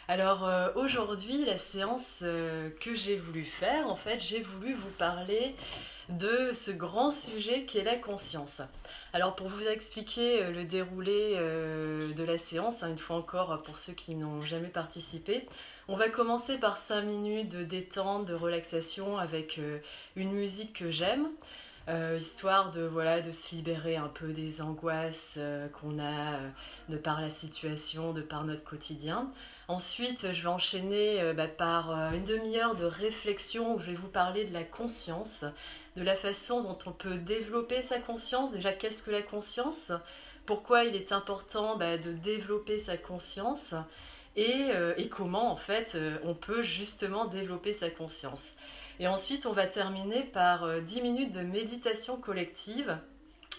Alors aujourd'hui, la séance que j'ai voulu faire, en fait, j'ai voulu vous parler de ce grand sujet qui est la conscience. Alors pour vous expliquer le déroulé de la séance, hein, une fois encore pour ceux qui n'ont jamais participé, on va commencer par 5 minutes de détente, de relaxation avec une musique que j'aime. Histoire de, voilà, de se libérer un peu des angoisses qu'on a de par la situation, de par notre quotidien. Ensuite, je vais enchaîner par une demi-heure de réflexion où je vais vous parler de la conscience, de la façon dont on peut développer sa conscience. Déjà, qu'est-ce que la conscience? Pourquoi il est important de développer sa conscience et comment en fait on peut justement développer sa conscience. Et ensuite, on va terminer par 10 minutes de méditation collective.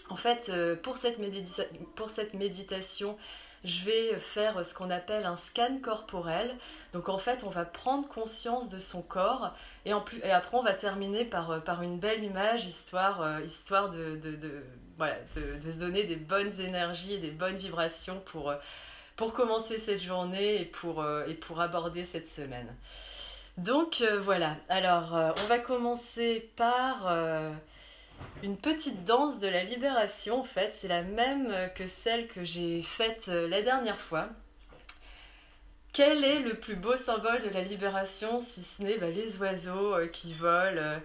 En fait, pour cette méditation, je vais faire ce qu'on appelle un scan corporel. Donc en fait, on va prendre conscience de son corps et après on va terminer par une belle image, histoire de se donner des bonnes énergies et des bonnes vibrations pour commencer cette journée et pour aborder cette semaine. Donc voilà, alors on va commencer par une petite danse de la libération en fait, c'est la même que celle que j'ai faite la dernière fois. Quel est le plus beau symbole de la libération si ce n'est les oiseaux qui volent,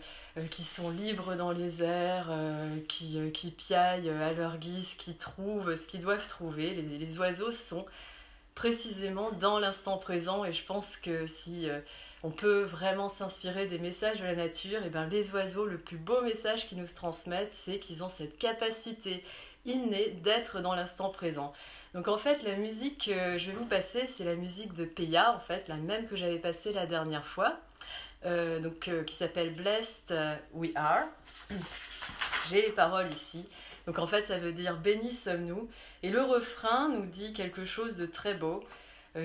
qui sont libres dans les airs, qui piaillent à leur guise, qui trouvent ce qu'ils doivent trouver. Les oiseaux sont précisément dans l'instant présent et je pense que si on peut vraiment s'inspirer des messages de la nature, et bien les oiseaux, le plus beau message qu'ils nous transmettent, c'est qu'ils ont cette capacité innée d'être dans l'instant présent. Donc en fait, la musique que je vais vous passer, c'est la musique de Peya, en fait, la même que j'avais passée la dernière fois, qui s'appelle Blessed We Are. J'ai les paroles ici. Donc en fait, ça veut dire bénis sommes-nous. Et le refrain nous dit quelque chose de très beau,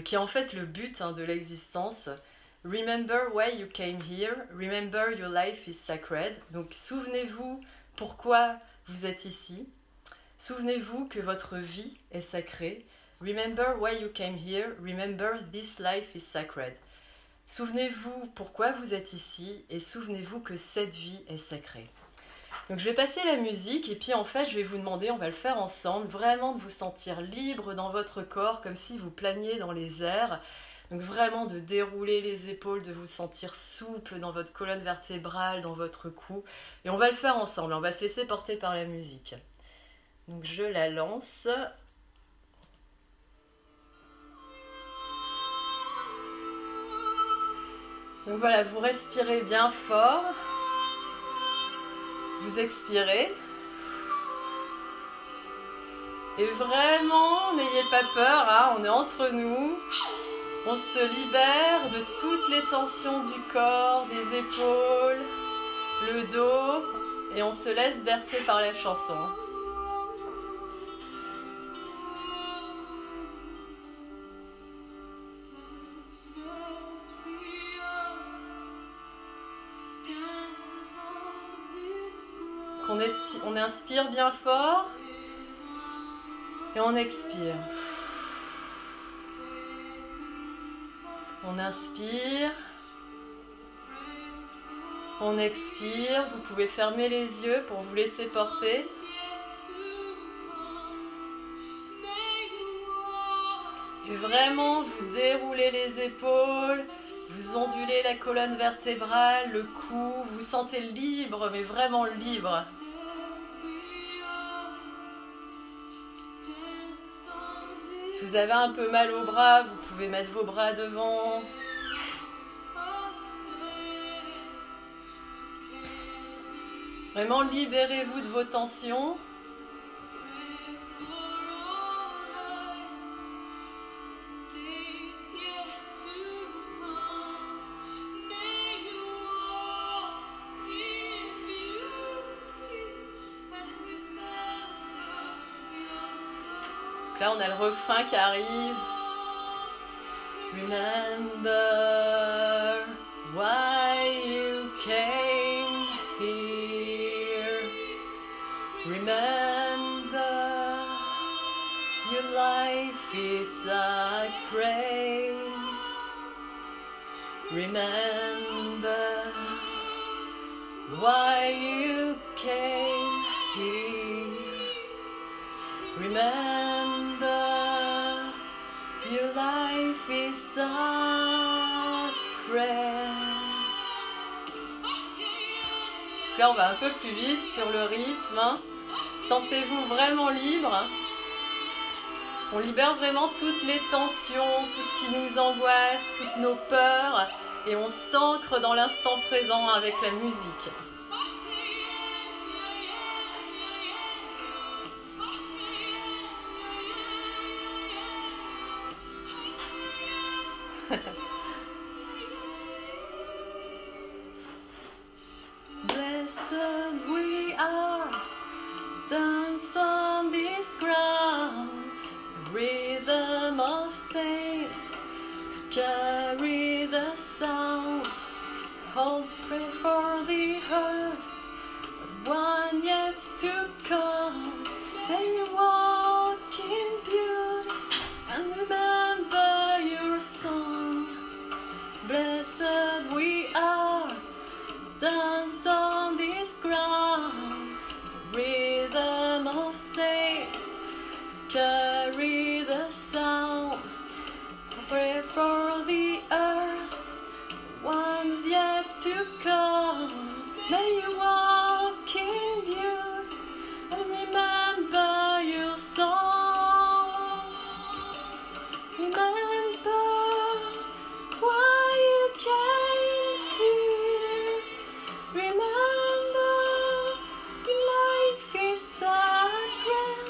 qui est en fait le but de l'existence. Remember why you came here. Remember your life is sacred. Donc souvenez-vous pourquoi vous êtes ici. Souvenez-vous que votre vie est sacrée. Remember why you came here. Remember this life is sacred. Souvenez-vous pourquoi vous êtes ici et souvenez-vous que cette vie est sacrée. Donc je vais passer la musique et puis en fait je vais vous demander, on va le faire ensemble, vraiment de vous sentir libre dans votre corps comme si vous planiez dans les airs. Donc vraiment de dérouler les épaules, de vous sentir souple dans votre colonne vertébrale, dans votre cou. Et on va le faire ensemble, on va se laisser porter par la musique. Donc je la lance. Donc voilà, vous respirez bien fort. Vous expirez. Et vraiment, n'ayez pas peur, on est entre nous. On se libère de toutes les tensions du corps, des épaules, le dos, et on se laisse bercer par la chanson. On inspire bien fort et on expire. On inspire, on expire. Vous pouvez fermer les yeux pour vous laisser porter. Et vraiment, vous déroulez les épaules, vous ondulez la colonne vertébrale, le cou, vous vous sentez libre, mais vraiment libre. Si vous avez un peu mal au bras, vous pouvez mettre vos bras devant. Vraiment, libérez-vous de vos tensions. Là, on a le refrain qui arrive. Remember why you came here. Remember your life is sacred. Remember why you came here. Remember your life is sacred. Là, on va un peu plus vite sur le rythme. Hein. Sentez-vous vraiment libre. On libère vraiment toutes les tensions, tout ce qui nous angoisse, toutes nos peurs. Et on s'ancre dans l'instant présent avec la musique. Blessed we are, dance on this ground, the rhythm of saints, carry the sound, hold pray for the earth, but one yet to come, may you walk in beauty, and remember your song. Blessed we are, dance on this ground, the rhythm of saints, carry the sound, pray for the earth, ones yet to come, may you walk in beauty, and remember your song, remember why you came here. Remember, your life is sacred.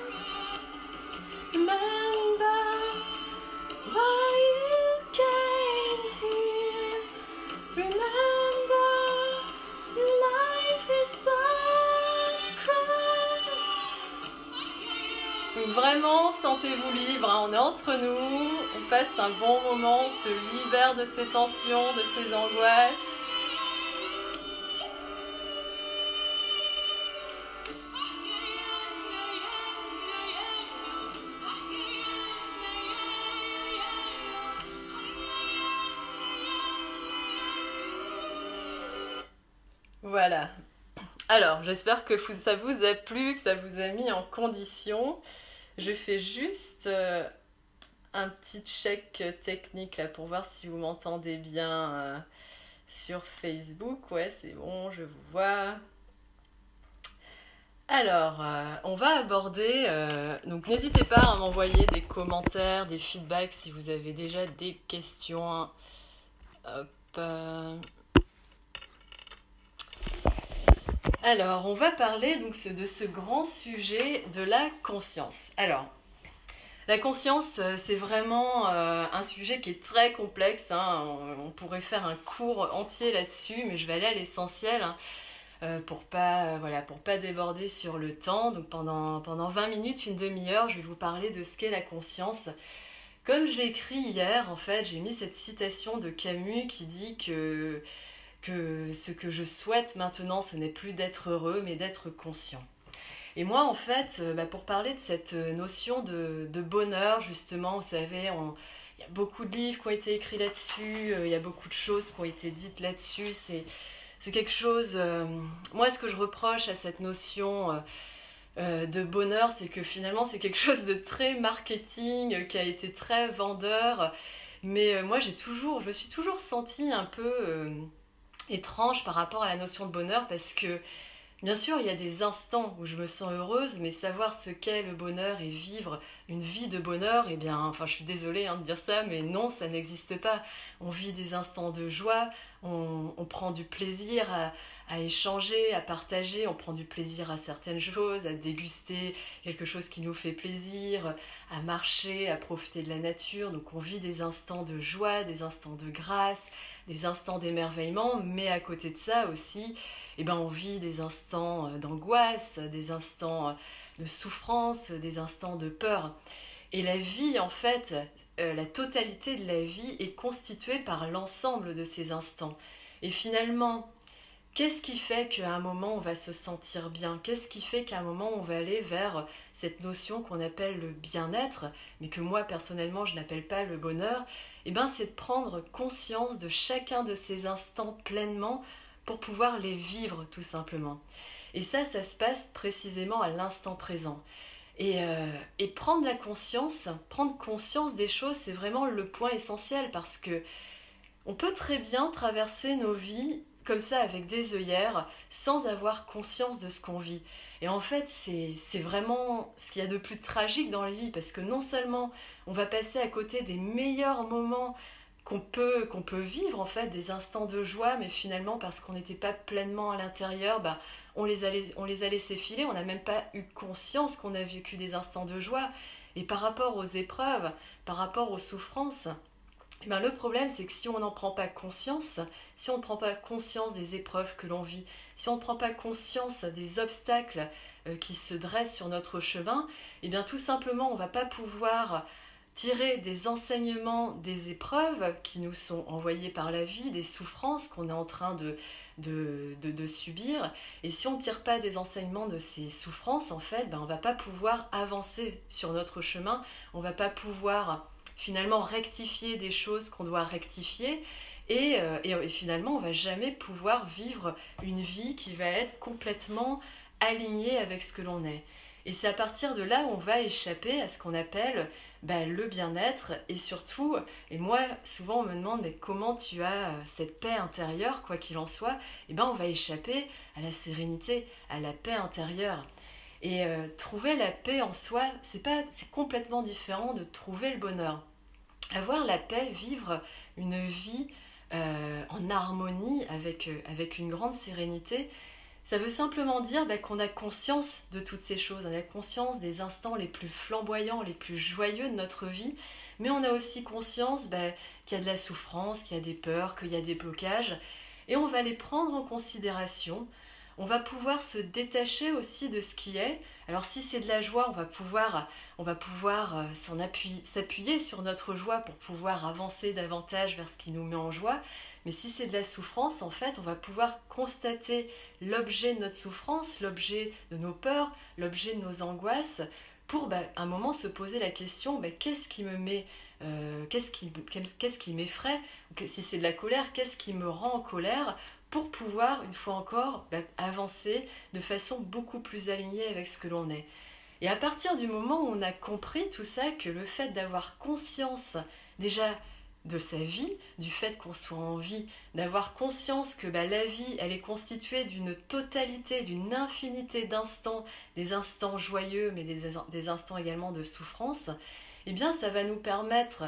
Remember why you came here. Remember, your life is sacred. Donc vraiment, sentez-vous libre, hein, on est entre nous, on passe un bon moment, on se libère de ces tensions, de ces angoisses. Voilà. Alors, j'espère que ça vous a plu, que ça vous a mis en condition. Je fais juste un petit check technique là pour voir si vous m'entendez bien sur Facebook. Ouais, c'est bon, je vous vois. Alors, on va aborder, donc n'hésitez pas à m'envoyer des commentaires, des feedbacks si vous avez déjà des questions. Hop. Alors, on va parler donc de ce grand sujet de la conscience. Alors, la conscience, c'est vraiment un sujet qui est très complexe. Hein. On pourrait faire un cours entier là-dessus, mais je vais aller à l'essentiel hein, pour pas déborder sur le temps. Donc pendant 20 minutes, une demi-heure, je vais vous parler de ce qu'est la conscience. Comme je l'ai écrit hier, en fait, j'ai mis cette citation de Camus qui dit que ce que je souhaite maintenant, ce n'est plus d'être heureux, mais d'être conscient. Et moi, en fait, pour parler de cette notion de bonheur, justement, vous savez, il y a beaucoup de livres qui ont été écrits là-dessus, il y a beaucoup de choses qui ont été dites là-dessus, c'est quelque chose... moi, ce que je reproche à cette notion de bonheur, c'est que finalement, c'est quelque chose de très marketing, qui a été très vendeur, mais moi, je me suis toujours sentie un peu... étrange par rapport à la notion de bonheur parce que bien sûr il y a des instants où je me sens heureuse, mais savoir ce qu'est le bonheur et vivre une vie de bonheur, eh bien, enfin je suis désolée de dire ça, mais non, ça n'existe pas. On vit des instants de joie, on prend du plaisir à échanger, à partager, on prend du plaisir à certaines choses, à déguster quelque chose qui nous fait plaisir, à marcher, à profiter de la nature, donc on vit des instants de joie, des instants de grâce, des instants d'émerveillement, mais à côté de ça aussi, on vit des instants d'angoisse, des instants de souffrance, des instants de peur. Et la vie, en fait, la totalité de la vie est constituée par l'ensemble de ces instants. Et finalement, qu'est-ce qui fait qu'à un moment on va se sentir bien? Qu'est-ce qui fait qu'à un moment on va aller vers cette notion qu'on appelle le bien-être, mais que moi personnellement je n'appelle pas le bonheur? eh ben, c'est de prendre conscience de chacun de ces instants pleinement pour pouvoir les vivre tout simplement. Et ça se passe précisément à l'instant présent. Et prendre conscience des choses, c'est vraiment le point essentiel parce que on peut très bien traverser nos vies comme ça avec des œillères sans avoir conscience de ce qu'on vit. Et en fait, c'est vraiment ce qu'il y a de plus tragique dans la vie parce que non seulement on va passer à côté des meilleurs moments qu'on peut vivre en fait, des instants de joie, mais finalement parce qu'on n'était pas pleinement à l'intérieur, bah, on les a laissés filer, on n'a même pas eu conscience qu'on a vécu des instants de joie. Et par rapport aux épreuves, par rapport aux souffrances, eh ben, le problème c'est que si on n'en prend pas conscience, si on ne prend pas conscience des épreuves que l'on vit, si on ne prend pas conscience des obstacles qui se dressent sur notre chemin, eh bien tout simplement on ne va pas pouvoir tirer des enseignements des épreuves qui nous sont envoyées par la vie, des souffrances qu'on est en train de subir. Et si on ne tire pas des enseignements de ces souffrances, en fait, ben, on ne va pas pouvoir avancer sur notre chemin, on ne va pas pouvoir finalement rectifier des choses qu'on doit rectifier. Et finalement, on ne va jamais pouvoir vivre une vie qui va être complètement alignée avec ce que l'on est. Et c'est à partir de là où on va échapper à ce qu'on appelle le bien-être et surtout, et moi souvent on me demande mais comment tu as cette paix intérieure quoi qu'il en soit, et on va échapper à la sérénité, à la paix intérieure. Et trouver la paix en soi, c'est complètement différent de trouver le bonheur. Avoir la paix, vivre une vie en harmonie avec une grande sérénité, ça veut simplement dire qu'on a conscience de toutes ces choses, on a conscience des instants les plus flamboyants, les plus joyeux de notre vie, mais on a aussi conscience qu'il y a de la souffrance, qu'il y a des peurs, qu'il y a des blocages, et on va les prendre en considération. On va pouvoir se détacher aussi de ce qui est. Alors si c'est de la joie, on va pouvoir s'appuyer sur notre joie pour pouvoir avancer davantage vers ce qui nous met en joie. Mais si c'est de la souffrance, en fait, on va pouvoir constater l'objet de notre souffrance, l'objet de nos peurs, l'objet de nos angoisses, pour un moment se poser la question, qu'est-ce qui me met, qu'est-ce qui m'effraie, si c'est de la colère, qu'est-ce qui me rend en colère, pour pouvoir, une fois encore, avancer de façon beaucoup plus alignée avec ce que l'on est. Et à partir du moment où on a compris tout ça, que le fait d'avoir conscience déjà de sa vie, du fait qu'on soit en vie, d'avoir conscience que la vie, elle est constituée d'une totalité, d'une infinité d'instants, des instants joyeux, mais des instants également de souffrance, eh bien ça va nous permettre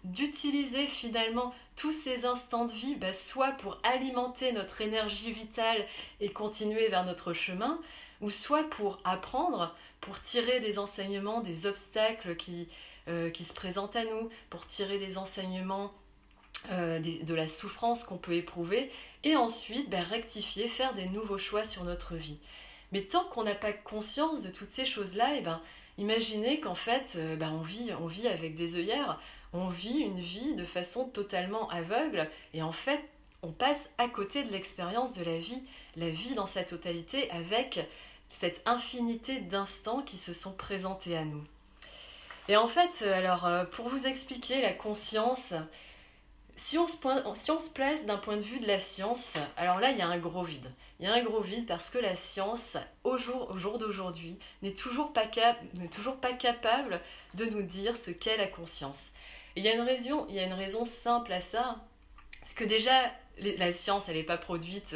d'utiliser finalement tous ces instants de vie, soit pour alimenter notre énergie vitale et continuer vers notre chemin, ou soit pour apprendre, pour tirer des enseignements, des obstacles qui se présentent à nous, pour tirer des enseignements de la souffrance qu'on peut éprouver, et ensuite rectifier, faire des nouveaux choix sur notre vie. Mais tant qu'on n'a pas conscience de toutes ces choses-là, imaginez qu'en fait, on vit avec des œillères, on vit une vie de façon totalement aveugle, et en fait, on passe à côté de l'expérience de la vie dans sa totalité, avec cette infinité d'instants qui se sont présentés à nous. Et en fait, alors, pour vous expliquer la conscience, si on se place d'un point de vue de la science, alors là, il y a un gros vide. Il y a un gros vide parce que la science, au jour d'aujourd'hui, n'est toujours pas capable de nous dire ce qu'est la conscience. Et il y a une raison simple à ça, c'est que déjà, la science, elle n'est pas produite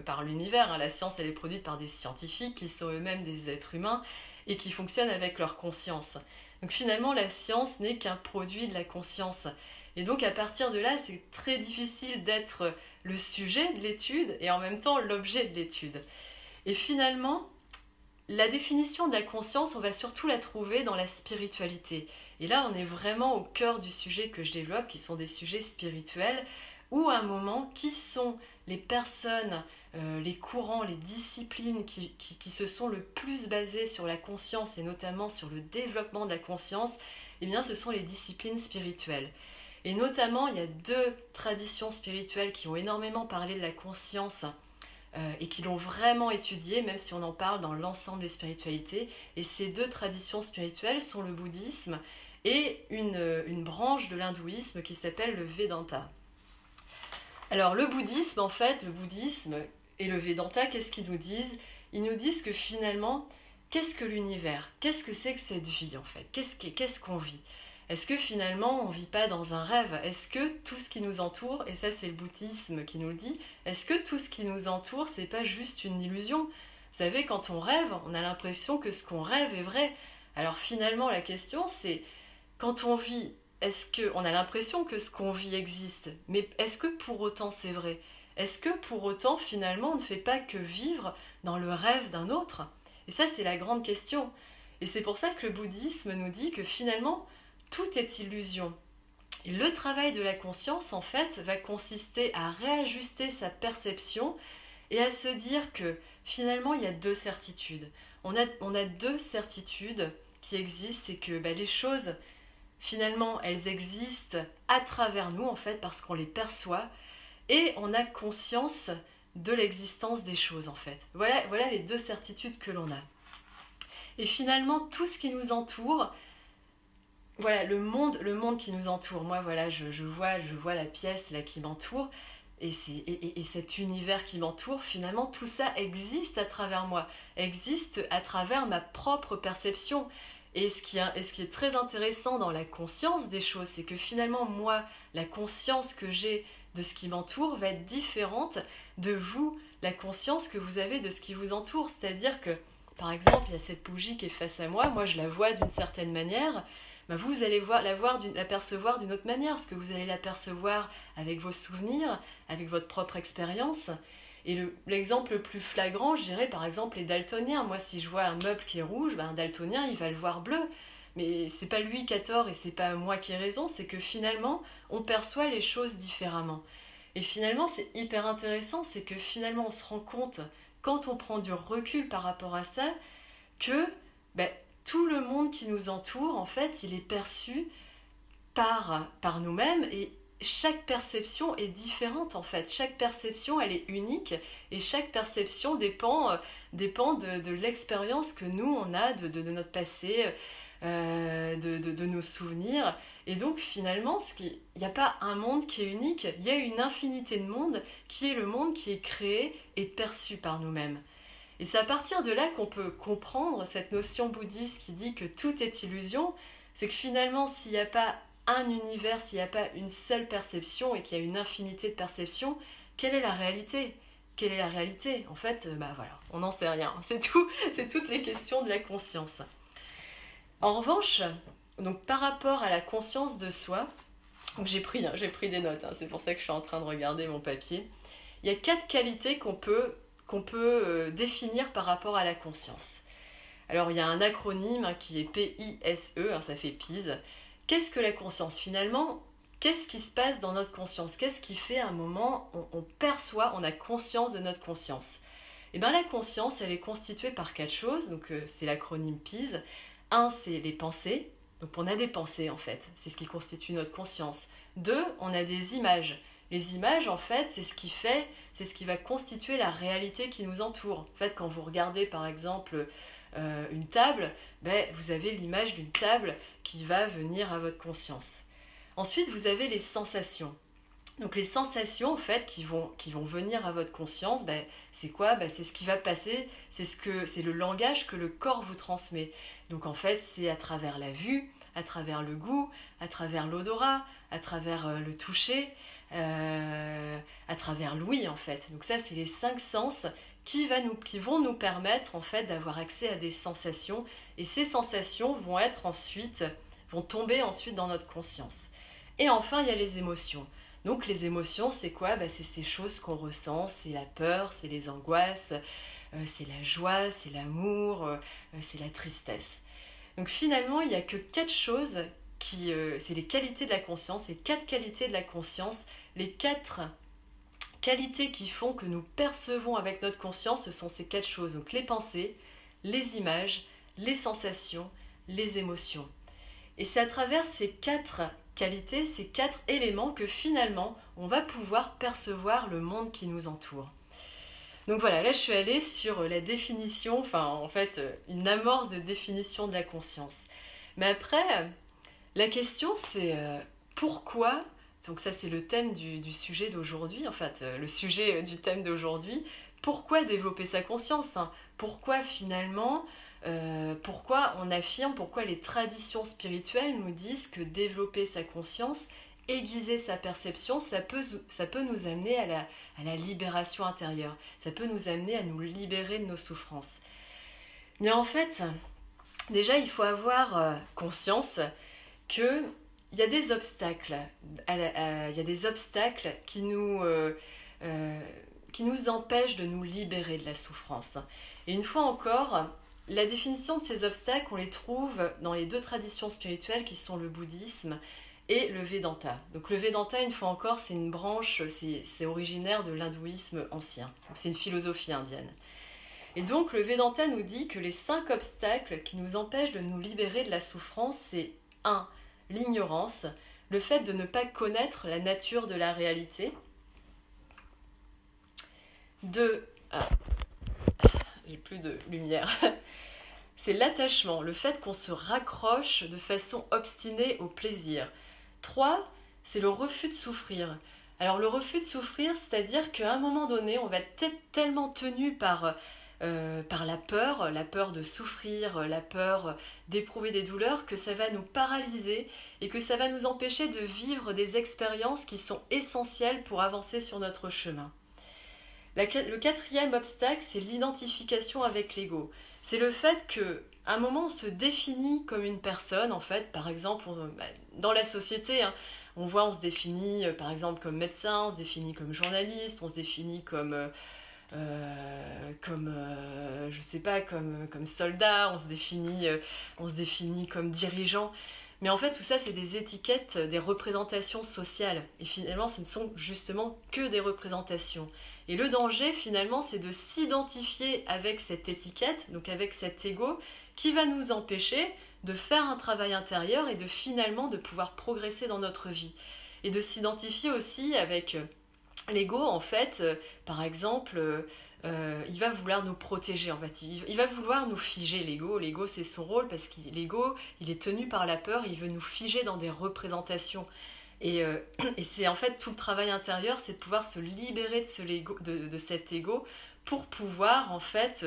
par l'univers. La science, elle est produite par des scientifiques qui sont eux-mêmes des êtres humains et qui fonctionnent avec leur conscience. Donc finalement, la science n'est qu'un produit de la conscience. Et donc à partir de là, c'est très difficile d'être le sujet de l'étude et en même temps l'objet de l'étude. Et finalement, la définition de la conscience, on va surtout la trouver dans la spiritualité. Et là, on est vraiment au cœur du sujet que je développe, qui sont des sujets spirituels, où à un moment, qui sont les personnes, les courants, les disciplines qui se sont le plus basées sur la conscience et notamment sur le développement de la conscience, eh bien ce sont les disciplines spirituelles. Et notamment, il y a 2 traditions spirituelles qui ont énormément parlé de la conscience et qui l'ont vraiment étudiée, même si on en parle dans l'ensemble des spiritualités. Et ces 2 traditions spirituelles sont le bouddhisme et une branche de l'hindouisme qui s'appelle le Vedanta. Alors le bouddhisme, en fait, le bouddhisme et le Vedanta, qu'est-ce qu'ils nous disent? Ils nous disent que finalement, qu'est-ce que l'univers? Qu'est-ce que c'est que cette vie, en fait? Qu'est-ce qu'on vit? Est-ce que finalement, on ne vit pas dans un rêve? Est-ce que tout ce qui nous entoure, et ça c'est le bouddhisme qui nous le dit, est-ce que tout ce qui nous entoure, c'est pas juste une illusion? Vous savez, quand on rêve, on a l'impression que ce qu'on rêve est vrai. Alors finalement, la question c'est, quand on vit, est-ce qu'on a l'impression que ce qu'on vit existe? Mais est-ce que pour autant c'est vrai? Est-ce que pour autant finalement on ne fait pas que vivre dans le rêve d'un autre? Et ça c'est la grande question. Et c'est pour ça que le bouddhisme nous dit que finalement tout est illusion. Et le travail de la conscience en fait va consister à réajuster sa perception et à se dire que finalement il y a deux certitudes. On a deux certitudes qui existent, c'est que les choses finalement, elles existent à travers nous, en fait, parce qu'on les perçoit, et on a conscience de l'existence des choses, en fait. Voilà les deux certitudes que l'on a. Et finalement, tout ce qui nous entoure, voilà, le monde qui nous entoure, moi, voilà, je vois la pièce là qui m'entoure, et cet univers qui m'entoure, finalement, tout ça existe à travers moi, existe à travers ma propre perception. Et ce qui est très intéressant dans la conscience des choses, c'est que finalement, moi, la conscience que j'ai de ce qui m'entoure va être différente de vous, la conscience que vous avez de ce qui vous entoure. C'est-à-dire que, par exemple, il y a cette bougie qui est face à moi je la vois d'une certaine manière, vous allez la percevoir d'une autre manière, parce que vous allez la percevoir avec vos souvenirs, avec votre propre expérience. Et l'exemple le plus flagrant, je dirais par exemple les daltoniens. Moi, si je vois un meuble qui est rouge, un daltonien, il va le voir bleu. Mais c'est pas lui qui a tort et c'est pas moi qui ai raison, c'est que finalement, on perçoit les choses différemment. Et finalement, c'est hyper intéressant, c'est que finalement, on se rend compte, quand on prend du recul par rapport à ça, que tout le monde qui nous entoure, en fait, il est perçu par nous-mêmes et chaque perception est différente en fait. Chaque perception, elle est unique et chaque perception dépend de l'expérience que nous, on a de notre passé, de nos souvenirs. Et donc finalement, il n'y a pas un monde qui est unique, il y a une infinité de mondes qui est le monde qui est créé et perçu par nous-mêmes. Et c'est à partir de là qu'on peut comprendre cette notion bouddhiste qui dit que tout est illusion. C'est que finalement, s'il n'y a pas un univers, s'il n'y a pas une seule perception et qu'il y a une infinité de perceptions, quelle est la réalité? Quelle est la réalité? En fait, voilà, on n'en sait rien. C'est tout, c'est toutes les questions de la conscience. En revanche, donc par rapport à la conscience de soi, donc j'ai pris des notes, c'est pour ça que je suis en train de regarder mon papier. Il y a 4 qualités qu'on peut définir par rapport à la conscience. Alors il y a un acronyme qui est PISE, ça fait PISE. Qu'est-ce que la conscience finalement? Qu'est-ce qui se passe dans notre conscience? Qu'est-ce qui fait à un moment on perçoit, on a conscience de notre conscience? Eh bien la conscience, elle est constituée par 4 choses, donc c'est l'acronyme PISE. 1, c'est les pensées, donc on a des pensées en fait, c'est ce qui constitue notre conscience. 2, on a des images. Les images en fait, c'est ce qui va constituer la réalité qui nous entoure. En fait, quand vous regardez par exemple une table, vous avez l'image d'une table qui va venir à votre conscience. Ensuite, vous avez les sensations. Donc les sensations en fait qui vont venir à votre conscience, c'est quoi? C'est ce qui va passer, c'est le langage que le corps vous transmet. Donc en fait, c'est à travers la vue, à travers le goût, à travers l'odorat, à travers le toucher, à travers l'ouïe en fait. Donc ça, c'est les 5 sens qui vont nous permettre en fait d'avoir accès à des sensations, et ces sensations vont tomber ensuite dans notre conscience. Et enfin, il y a les émotions. Donc les émotions, c'est quoi? C'est ces choses qu'on ressent, c'est la peur, c'est les angoisses, c'est la joie, c'est l'amour, c'est la tristesse. Donc finalement, il n'y a que 4 choses c'est les qualités de la conscience, les 4 qualités de la conscience, les 4 qualités qui font que nous percevons avec notre conscience, ce sont ces 4 choses. Donc les pensées, les images, les sensations, les émotions. Et c'est à travers ces 4 qualités, ces 4 éléments que finalement on va pouvoir percevoir le monde qui nous entoure. Donc voilà, là je suis allée sur la définition, une amorce de définition de la conscience. Mais après, La question c'est pourquoi, donc ça c'est le thème du sujet d'aujourd'hui, en fait, le sujet du thème d'aujourd'hui, pourquoi développer sa conscience, hein? Pourquoi finalement, pourquoi on affirme, pourquoi les traditions spirituelles nous disent que développer sa conscience, aiguiser sa perception, ça peut nous amener à la libération intérieure, ça peut nous amener à nous libérer de nos souffrances. Mais en fait, déjà il faut avoir conscience qu'il y a des obstacles, il y a des obstacles qui nous empêchent de nous libérer de la souffrance. Et une fois encore, la définition de ces obstacles, on les trouve dans les deux traditions spirituelles qui sont le bouddhisme et le Vedanta. Donc le Vedanta, une fois encore, c'est une branche, c'est originaire de l'hindouisme ancien. Donc c'est une philosophie indienne. Et donc le Vedanta nous dit que les 5 obstacles qui nous empêchent de nous libérer de la souffrance, c'est 1. L'ignorance, le fait de ne pas connaître la nature de la réalité. 2. J'ai plus de lumière. C'est l'attachement, le fait qu'on se raccroche de façon obstinée au plaisir. 3. C'est le refus de souffrir. Alors le refus de souffrir, c'est-à-dire qu'à un moment donné, on va être tellement tenu par la peur de souffrir, la peur d'éprouver des douleurs, que ça va nous paralyser et que ça va nous empêcher de vivre des expériences qui sont essentielles pour avancer sur notre chemin. Le 4e obstacle, c'est l'identification avec l'ego. C'est le fait qu'à un moment, on se définit comme une personne, en fait, par exemple, dans la société, hein, on se définit par exemple comme médecin, on se définit comme journaliste, on se définit comme je sais pas, comme soldat, on se définit comme dirigeant. Mais en fait, tout ça, c'est des étiquettes, des représentations sociales. Et finalement, ce ne sont justement que des représentations. Et le danger, finalement, c'est de s'identifier avec cette étiquette, donc avec cet ego, qui va nous empêcher de faire un travail intérieur et de finalement de pouvoir progresser dans notre vie. Et de s'identifier aussi avec l'ego, en fait, par exemple, il va vouloir nous protéger, en fait. Il va vouloir nous figer, l'ego. L'ego, c'est son rôle, parce que l'ego, il est tenu par la peur, il veut nous figer dans des représentations. Et c'est en fait tout le travail intérieur, c'est de pouvoir se libérer de cet ego pour pouvoir, en fait,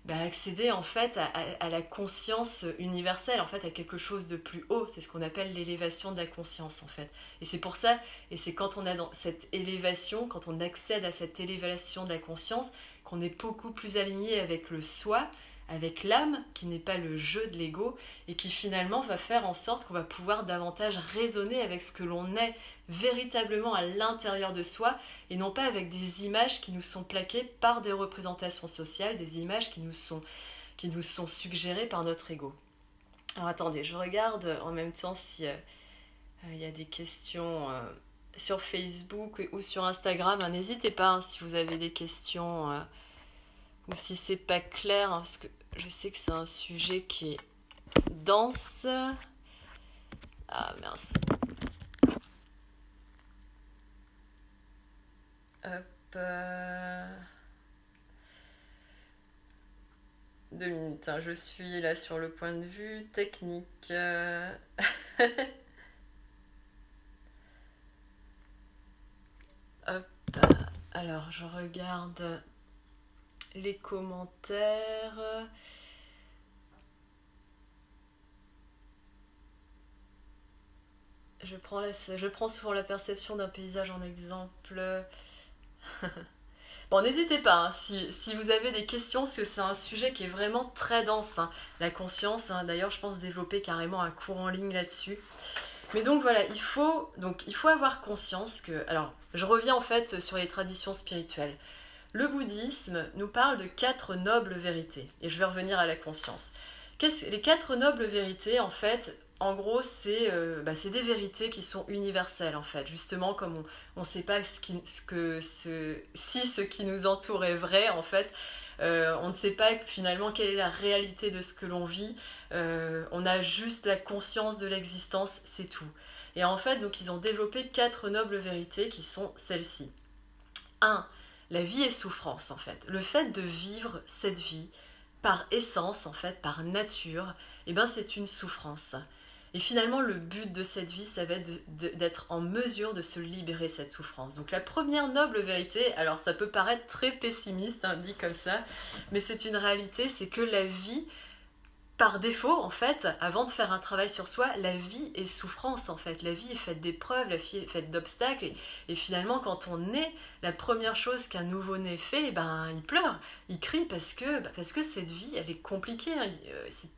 accéder en fait à la conscience universelle, en fait à quelque chose de plus haut. C'est ce qu'on appelle l'élévation de la conscience, en fait. Et c'est pour ça, et c'est quand on a dans cette élévation, quand on accède à cette élévation de la conscience, qu'on est beaucoup plus aligné avec le soi, avec l'âme, qui n'est pas le jeu de l'ego, et qui finalement va faire en sorte qu'on va pouvoir davantage raisonner avec ce que l'on est véritablement à l'intérieur de soi, et non pas avec des images qui nous sont plaquées par des représentations sociales, des images qui nous sont suggérées par notre ego. Alors attendez, je regarde en même temps si y a des questions sur Facebook ou sur Instagram. N'hésitez pas, hein, si vous avez des questions ou si c'est pas clair, hein, parce que je sais que c'est un sujet qui est dense. Ah mince. Hop. 2 minutes, hein, je suis là sur le point de vue technique. Hop. Alors, je regarde les commentaires. Je prends souvent la perception d'un paysage en exemple. Bon, n'hésitez pas, hein, si vous avez des questions, parce que c'est un sujet qui est vraiment très dense, hein, la conscience. Hein, d'ailleurs, je pense développer carrément un cours en ligne là-dessus. Mais donc voilà, il faut avoir conscience que... Alors, je reviens en fait sur les traditions spirituelles. Le bouddhisme nous parle de 4 nobles vérités. Et je vais revenir à la conscience. Les 4 nobles vérités, en fait... En gros, c'est des vérités qui sont universelles, en fait. Justement, comme on ne sait pas si ce qui nous entoure est vrai, en fait, on ne sait pas finalement quelle est la réalité de ce que l'on vit. On a juste la conscience de l'existence, c'est tout. Et en fait, donc, ils ont développé 4 nobles vérités qui sont celles-ci. 1. La vie est souffrance, en fait. Le fait de vivre cette vie, par essence, en fait, par nature, c'est une souffrance. Et finalement, le but de cette vie, ça va être d'être en mesure de se libérer de cette souffrance. Donc la première noble vérité, alors ça peut paraître très pessimiste, hein, dit comme ça, mais c'est une réalité, c'est que la vie, par défaut, en fait, avant de faire un travail sur soi, la vie est souffrance, en fait. La vie est faite d'épreuves, la vie est faite d'obstacles. Et finalement, quand on naît, la première chose qu'un nouveau-né fait, ben, il pleure, il crie parce que cette vie, elle est compliquée. Hein.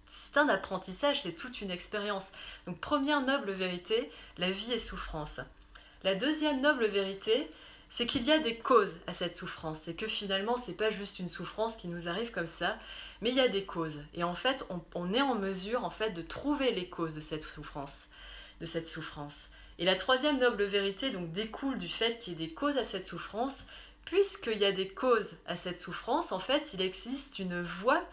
C'est un apprentissage, c'est toute une expérience. Donc, première noble vérité, la vie est souffrance. La deuxième noble vérité, c'est qu'il y a des causes à cette souffrance. C'est que finalement, c'est pas juste une souffrance qui nous arrive comme ça, mais il y a des causes. Et en fait, on est en mesure en fait, de trouver les causes de cette souffrance. Et la troisième noble vérité donc, découle du fait qu'il y ait des causes à cette souffrance. Puisqu'il y a des causes à cette souffrance, en fait, il existe une voie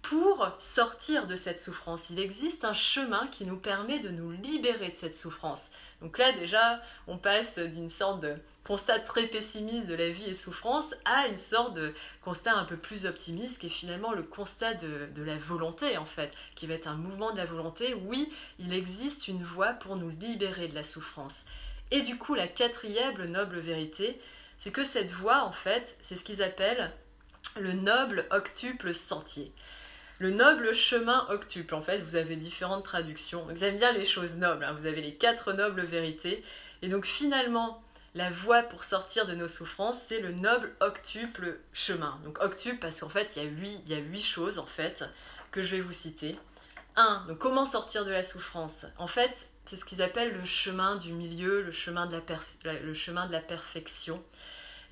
pour sortir de cette souffrance. Il existe un chemin qui nous permet de nous libérer de cette souffrance. Donc là, déjà, on passe d'une sorte de constat très pessimiste de la vie et souffrance à une sorte de constat un peu plus optimiste qui est finalement le constat de la volonté en fait, qui va être un mouvement de la volonté. Oui, il existe une voie pour nous libérer de la souffrance. Et du coup, la quatrième noble vérité, c'est que cette voie en fait, c'est ce qu'ils appellent le noble octuple sentier. Le noble chemin octuple, en fait, vous avez différentes traductions. Vous aimez bien les choses nobles, hein, vous avez les 4 nobles vérités. Et donc finalement, la voie pour sortir de nos souffrances, c'est le noble octuple chemin. Donc octuple parce qu'en fait, il y a 8 choses en fait que je vais vous citer. 1. Donc comment sortir de la souffrance? En fait, c'est ce qu'ils appellent le chemin du milieu, le chemin de la perfection.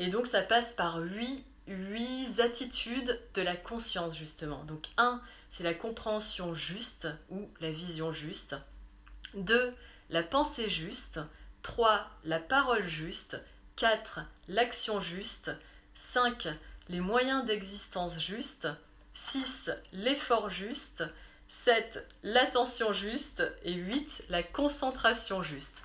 Et donc ça passe par 8 attitudes de la conscience justement. Donc 1, c'est la compréhension juste ou la vision juste. 2, la pensée juste. 3, la parole juste. 4, l'action juste. 5, les moyens d'existence justes. 6, l'effort juste. 7, l'attention juste. Et 8, la concentration juste.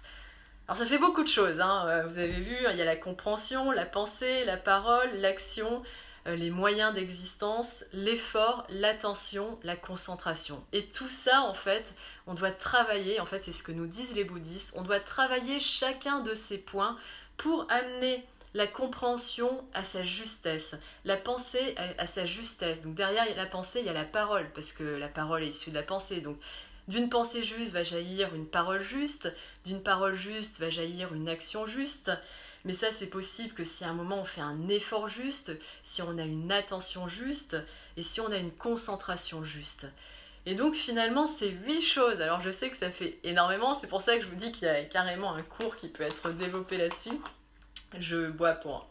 Alors ça fait beaucoup de choses, hein. Vous avez vu, il y a la compréhension, la pensée, la parole, l'action, les moyens d'existence, l'effort, l'attention, la concentration. Et tout ça, en fait, on doit travailler, en fait c'est ce que nous disent les bouddhistes, on doit travailler chacun de ces points pour amener la compréhension à sa justesse, la pensée à sa justesse. Donc derrière la pensée, il y a la parole, parce que la parole est issue de la pensée, donc d'une pensée juste va jaillir une parole juste, d'une parole juste va jaillir une action juste, mais ça c'est possible que si à un moment on fait un effort juste, si on a une attention juste et si on a une concentration juste. Et donc finalement c'est 8 choses, alors je sais que ça fait énormément, c'est pour ça que je vous dis qu'il y a carrément un cours qui peut être développé là-dessus. Je bois pour...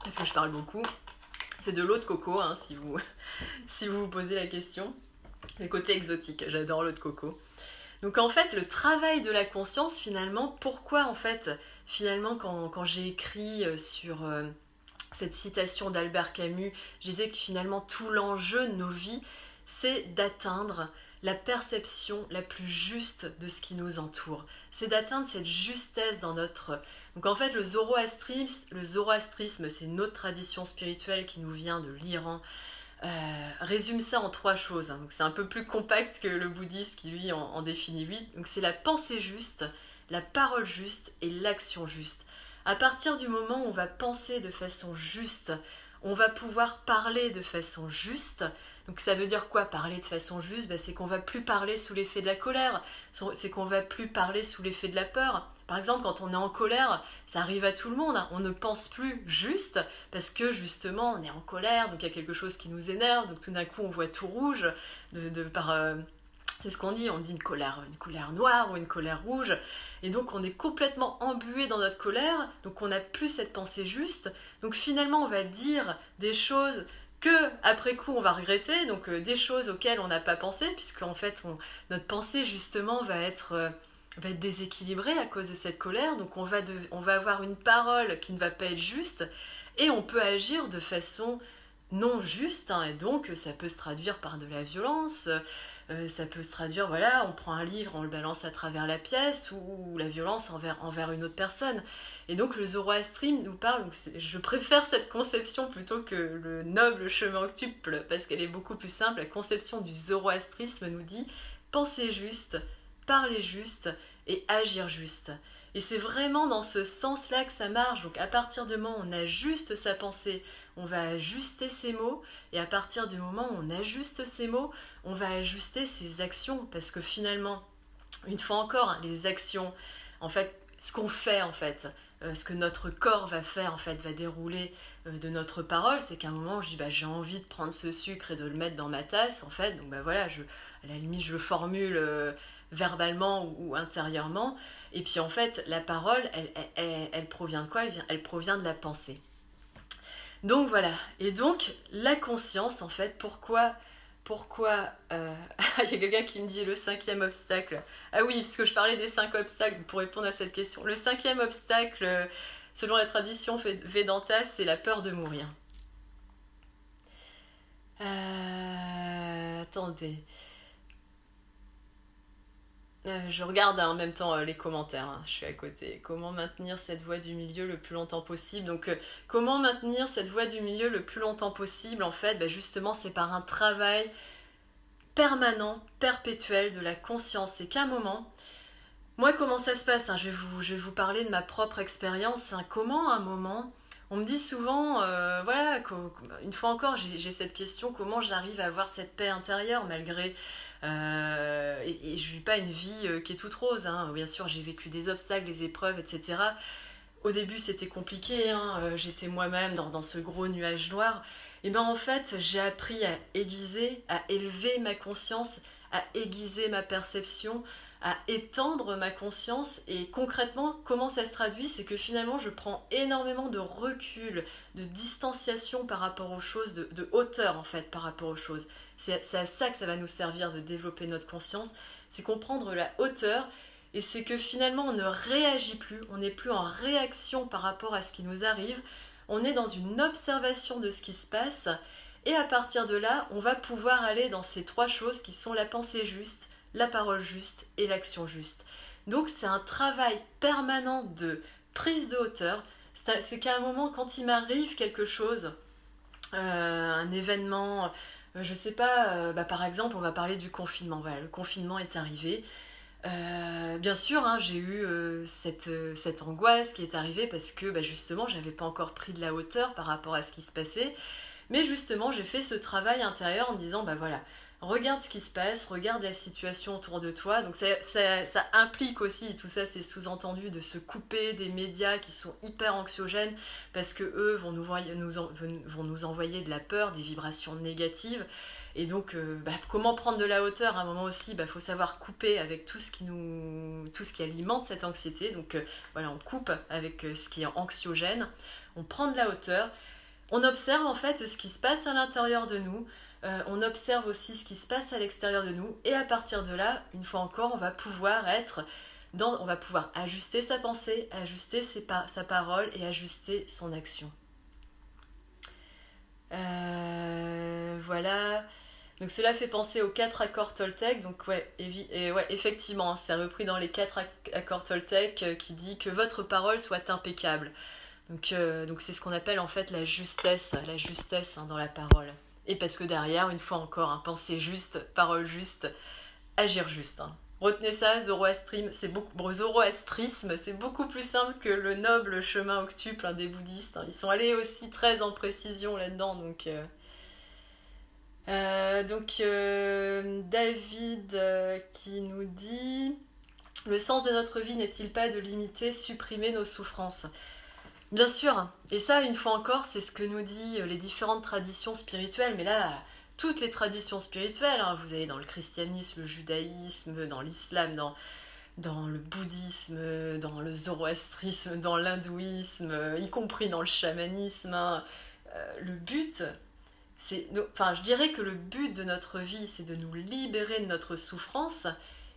parce que je parle beaucoup. C'est de l'eau de coco, hein, si vous vous posez la question. Le côté exotique, j'adore l'eau de coco. Donc en fait, le travail de la conscience, finalement, pourquoi en fait, finalement, quand j'ai écrit sur cette citation d'Albert Camus, je disais que finalement, tout l'enjeu de nos vies, c'est d'atteindre la perception la plus juste de ce qui nous entoure. C'est d'atteindre cette justesse dans notre... Donc en fait, le zoroastrisme, c'est une autre tradition spirituelle qui nous vient de l'Iran, résume ça en 3 choses. Donc c'est un peu plus compact que le bouddhisme qui lui en définit 8. Donc c'est la pensée juste, la parole juste et l'action juste. À partir du moment où on va penser de façon juste, on va pouvoir parler de façon juste. Donc ça veut dire quoi parler de façon juste? C'est qu'on va plus parler sous l'effet de la colère, c'est qu'on va plus parler sous l'effet de la peur. Par exemple, quand on est en colère, ça arrive à tout le monde, hein. On ne pense plus juste parce que justement on est en colère, donc il y a quelque chose qui nous énerve, donc tout d'un coup on voit tout rouge, c'est ce qu'on dit, on dit une colère noire ou une colère rouge, et donc on est complètement embué dans notre colère, donc on n'a plus cette pensée juste, donc finalement on va dire des choses que après coup on va regretter, donc des choses auxquelles on n'a pas pensé, puisque en fait notre pensée justement va être déséquilibrée à cause de cette colère, donc on va avoir une parole qui ne va pas être juste, et on peut agir de façon non juste, hein, et donc ça peut se traduire par de la violence, Ça peut se traduire, voilà, on prend un livre, on le balance à travers la pièce, ou la violence envers une autre personne. Et donc le zoroastrisme nous parle, donc je préfère cette conception plutôt que le noble chemin octuple, parce qu'elle est beaucoup plus simple. La conception du zoroastrisme nous dit penser juste, parler juste et agir juste. Et c'est vraiment dans ce sens-là que ça marche. Donc à partir du moment où on ajuste sa pensée, on va ajuster ses mots, et à partir du moment où on ajuste ses mots, on va ajuster ses actions, parce que finalement, une fois encore, hein, les actions, en fait, ce qu'on fait en fait, ce que notre corps va faire en fait, va dérouler de notre parole, c'est qu'à un moment je dis j'ai envie de prendre ce sucre et de le mettre dans ma tasse en fait, donc voilà, à la limite je le formule verbalement ou intérieurement, et puis en fait la parole elle provient de quoi? Elle provient de la pensée. Donc voilà, et donc la conscience en fait, pourquoi il y a quelqu'un qui me dit le 5e obstacle. Ah oui, parce que je parlais des 5 obstacles pour répondre à cette question. Le 5e obstacle, selon la tradition Vedanta, c'est la peur de mourir. Attendez. Je regarde en même temps les commentaires, hein. Je suis à côté. Comment maintenir cette voie du milieu le plus longtemps possible? Donc, comment maintenir cette voie du milieu le plus longtemps possible? En fait, justement, c'est par un travail permanent, perpétuel de la conscience. C'est qu'à un moment, moi, comment ça se passe, hein, je vais vous parler de ma propre expérience. Hein. Comment, à un moment, on me dit souvent, voilà, une fois encore, j'ai cette question, comment j'arrive à avoir cette paix intérieure malgré... et je vis pas une vie qui est toute rose, hein. Bien sûr j'ai vécu des obstacles, des épreuves, etc. Au début c'était compliqué, hein. J'étais moi-même dans ce gros nuage noir. Et en fait j'ai appris à aiguiser, à élever ma conscience, à aiguiser ma perception, à étendre ma conscience. Et concrètement comment ça se traduit, c'est que finalement je prends énormément de recul, de distanciation par rapport aux choses, de hauteur en fait par rapport aux choses. C'est à ça que ça va nous servir de développer notre conscience, c'est comprendre la hauteur, et c'est que finalement on ne réagit plus, on n'est plus en réaction par rapport à ce qui nous arrive, on est dans une observation de ce qui se passe, et à partir de là, on va pouvoir aller dans ces 3 choses qui sont la pensée juste, la parole juste et l'action juste. Donc c'est un travail permanent de prise de hauteur, c'est qu'à un moment quand il m'arrive quelque chose, un événement... je sais pas, par exemple, on va parler du confinement. Voilà, le confinement est arrivé. Bien sûr, hein, j'ai eu cette angoisse qui est arrivée parce que justement, j'avais pas encore pris de la hauteur par rapport à ce qui se passait. Mais justement, j'ai fait ce travail intérieur en me disant, voilà, regarde ce qui se passe, regarde la situation autour de toi. Donc ça implique aussi, tout ça c'est sous-entendu, de se couper des médias qui sont hyper anxiogènes parce que eux vont nous envoyer de la peur, des vibrations négatives. Et donc comment prendre de la hauteur à un moment aussi, faut savoir couper avec tout ce qui alimente cette anxiété. Donc voilà, on coupe avec ce qui est anxiogène, on prend de la hauteur, on observe en fait ce qui se passe à l'intérieur de nous. On observe aussi ce qui se passe à l'extérieur de nous, et à partir de là, une fois encore, on va pouvoir ajuster sa pensée, ajuster sa parole et ajuster son action. Voilà. Donc cela fait penser aux 4 accords Toltec. Donc effectivement, c'est repris dans les 4 accords Toltec qui dit que votre parole soit impeccable. Donc c'est ce qu'on appelle en fait la justesse dans la parole. Et parce que derrière, une fois encore, pensée juste, parole juste, agir juste. Retenez ça, zoroastrisme, c'est beaucoup plus simple que le noble chemin octuple des bouddhistes. Ils sont allés aussi très en précision là-dedans. Donc David qui nous dit « Le sens de notre vie n'est-il pas de limiter, supprimer nos souffrances ?» Bien sûr, et ça, une fois encore, c'est ce que nous disent les différentes traditions spirituelles, mais là, toutes les traditions spirituelles, vous avez dans le christianisme, le judaïsme, dans l'islam, dans le bouddhisme, dans le zoroastrisme, dans l'hindouisme, y compris dans le chamanisme, le but, je dirais que le but de notre vie, c'est de nous libérer de notre souffrance,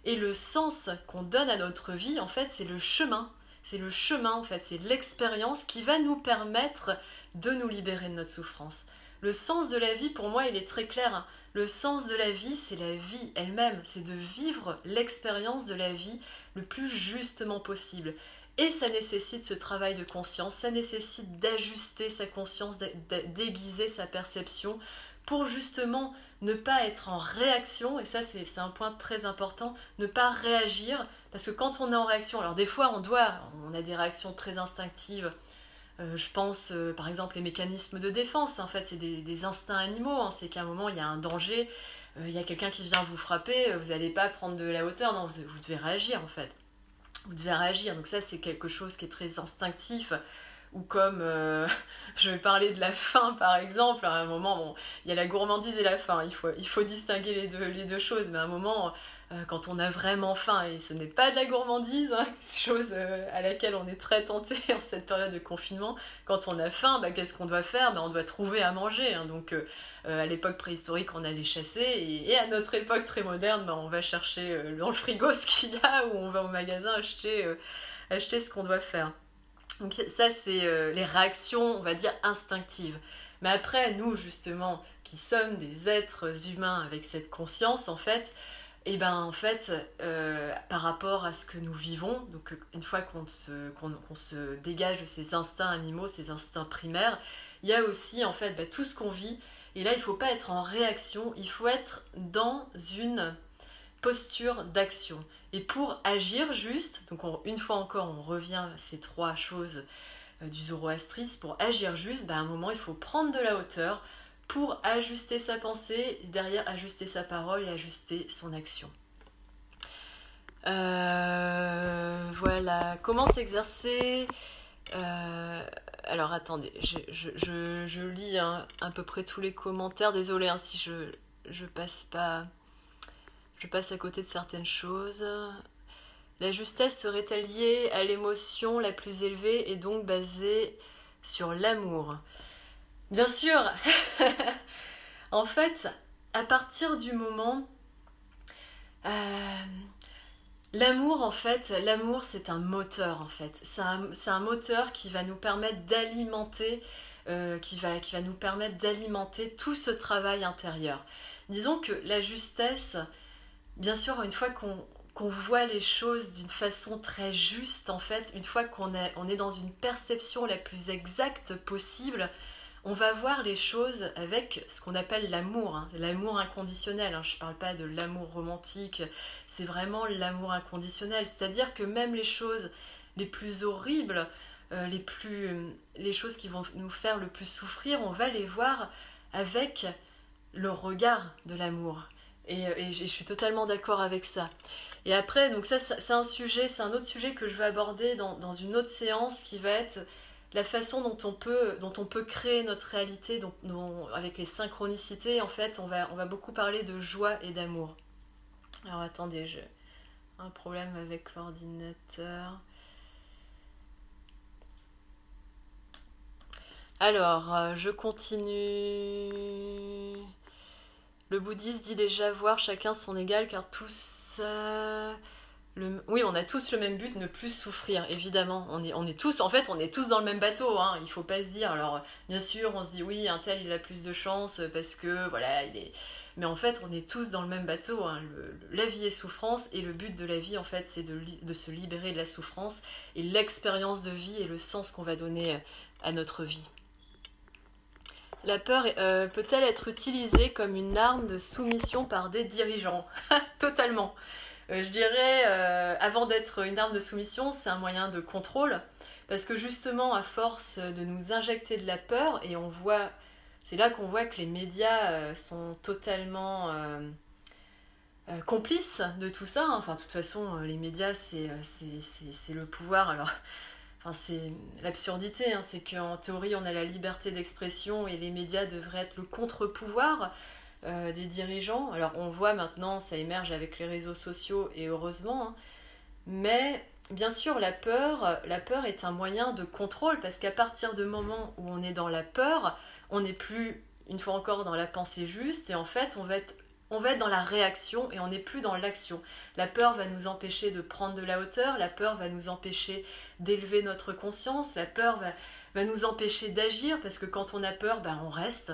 et le sens qu'on donne à notre vie, en fait, c'est le chemin. C'est le chemin, en fait, c'est l'expérience qui va nous permettre de nous libérer de notre souffrance. Le sens de la vie, pour moi, il est très clair. Le sens de la vie, c'est la vie elle-même, c'est de vivre l'expérience de la vie le plus justement possible. Et ça nécessite ce travail de conscience, ça nécessite d'ajuster sa conscience, d'aiguiser sa perception pour justement ne pas être en réaction, et ça c'est un point très important, ne pas réagir, parce que quand on est en réaction, alors des fois on a des réactions très instinctives, je pense par exemple les mécanismes de défense, en fait c'est des instincts animaux, hein, c'est qu'à un moment il y a un danger, il y a quelqu'un qui vient vous frapper, vous n'allez pas prendre de la hauteur, non, vous devez réagir en fait. Vous devez réagir, donc ça c'est quelque chose qui est très instinctif, ou comme je vais parler de la faim par exemple, à un moment bon, il y a la gourmandise et la faim, il faut distinguer les deux choses, mais à un moment quand on a vraiment faim, et ce n'est pas de la gourmandise, hein, chose à laquelle on est très tenté en cette période de confinement, quand on a faim, bah, qu'est-ce qu'on doit faire? Bah, on doit trouver à manger, hein, donc à l'époque préhistorique on allait chasser, et à notre époque très moderne bah, on va chercher dans le frigo ce qu'il y a, ou on va au magasin acheter ce qu'on doit faire. Donc ça c'est les réactions on va dire instinctives. Mais après nous justement qui sommes des êtres humains avec cette conscience en fait, et ben en fait par rapport à ce que nous vivons, donc une fois qu'on se dégage de ces instincts animaux, ces instincts primaires, il y a aussi en fait bah, tout ce qu'on vit. Et là, il ne faut pas être en réaction, il faut être dans une posture d'action. Et pour agir juste, donc une fois encore, on revient à ces trois choses du zoroastrisme, pour agir juste, bah, à un moment, il faut prendre de la hauteur pour ajuster sa pensée, et derrière ajuster sa parole et ajuster son action. Voilà, comment s'exercer alors attendez, je lis à peu près tous les commentaires. Désolée hein, si je passe pas, je passe à côté de certaines choses. La justesse serait-elle liée à l'émotion la plus élevée et donc basée sur l'amour? Bien sûr. En fait, à partir du moment l'amour, en fait, l'amour c'est un moteur en fait. C'est un moteur qui va nous permettre d'alimenter, qui va nous permettre d'alimenter tout ce travail intérieur. Disons que la justesse, bien sûr, une fois qu'on voit les choses d'une façon très juste, en fait, une fois qu'on est dans une perception la plus exacte possible, on va voir les choses avec ce qu'on appelle l'amour, hein, l'amour inconditionnel. Hein, je ne parle pas de l'amour romantique, c'est vraiment l'amour inconditionnel. C'est-à-dire que même les choses les plus horribles, les choses qui vont nous faire le plus souffrir, on va les voir avec le regard de l'amour. Et je suis totalement d'accord avec ça. Et après, donc ça c'est un autre sujet que je vais aborder dans une autre séance qui va être la façon dont on peut créer notre réalité, avec les synchronicités. En fait, on va beaucoup parler de joie et d'amour. Alors attendez, j'ai un problème avec l'ordinateur. Alors, je continue. Le bouddhiste dit déjà voir chacun son égal car tous... Oui, on a tous le même but, ne plus souffrir, évidemment. On est tous, en fait, on est tous dans le même bateau, hein. Il faut pas se dire. Alors, bien sûr, on se dit oui, un tel il a plus de chance parce que voilà, il est. Mais en fait, on est tous dans le même bateau, hein. La vie est souffrance et le but de la vie, en fait, c'est de se libérer de la souffrance, et l'expérience de vie est le sens qu'on va donner à notre vie. La peur peut-elle être utilisée comme une arme de soumission par des dirigeants? Totalement. Je dirais, avant d'être une arme de soumission, c'est un moyen de contrôle, parce que justement, à force de nous injecter de la peur, et c'est là qu'on voit que les médias sont totalement complices de tout ça. Enfin, de toute façon, les médias, c'est le pouvoir. Alors, enfin, c'est l'absurdité, hein, c'est qu'en théorie, on a la liberté d'expression, et les médias devraient être le contre-pouvoir des dirigeants. Alors on voit maintenant, ça émerge avec les réseaux sociaux, et heureusement, hein. Mais bien sûr la peur est un moyen de contrôle, parce qu'à partir du moment où on est dans la peur, on n'est plus une fois encore dans la pensée juste, et en fait on va être dans la réaction et on n'est plus dans l'action. La peur va nous empêcher de prendre de la hauteur, la peur va nous empêcher d'élever notre conscience, la peur va nous empêcher d'agir, parce que quand on a peur, ben on reste.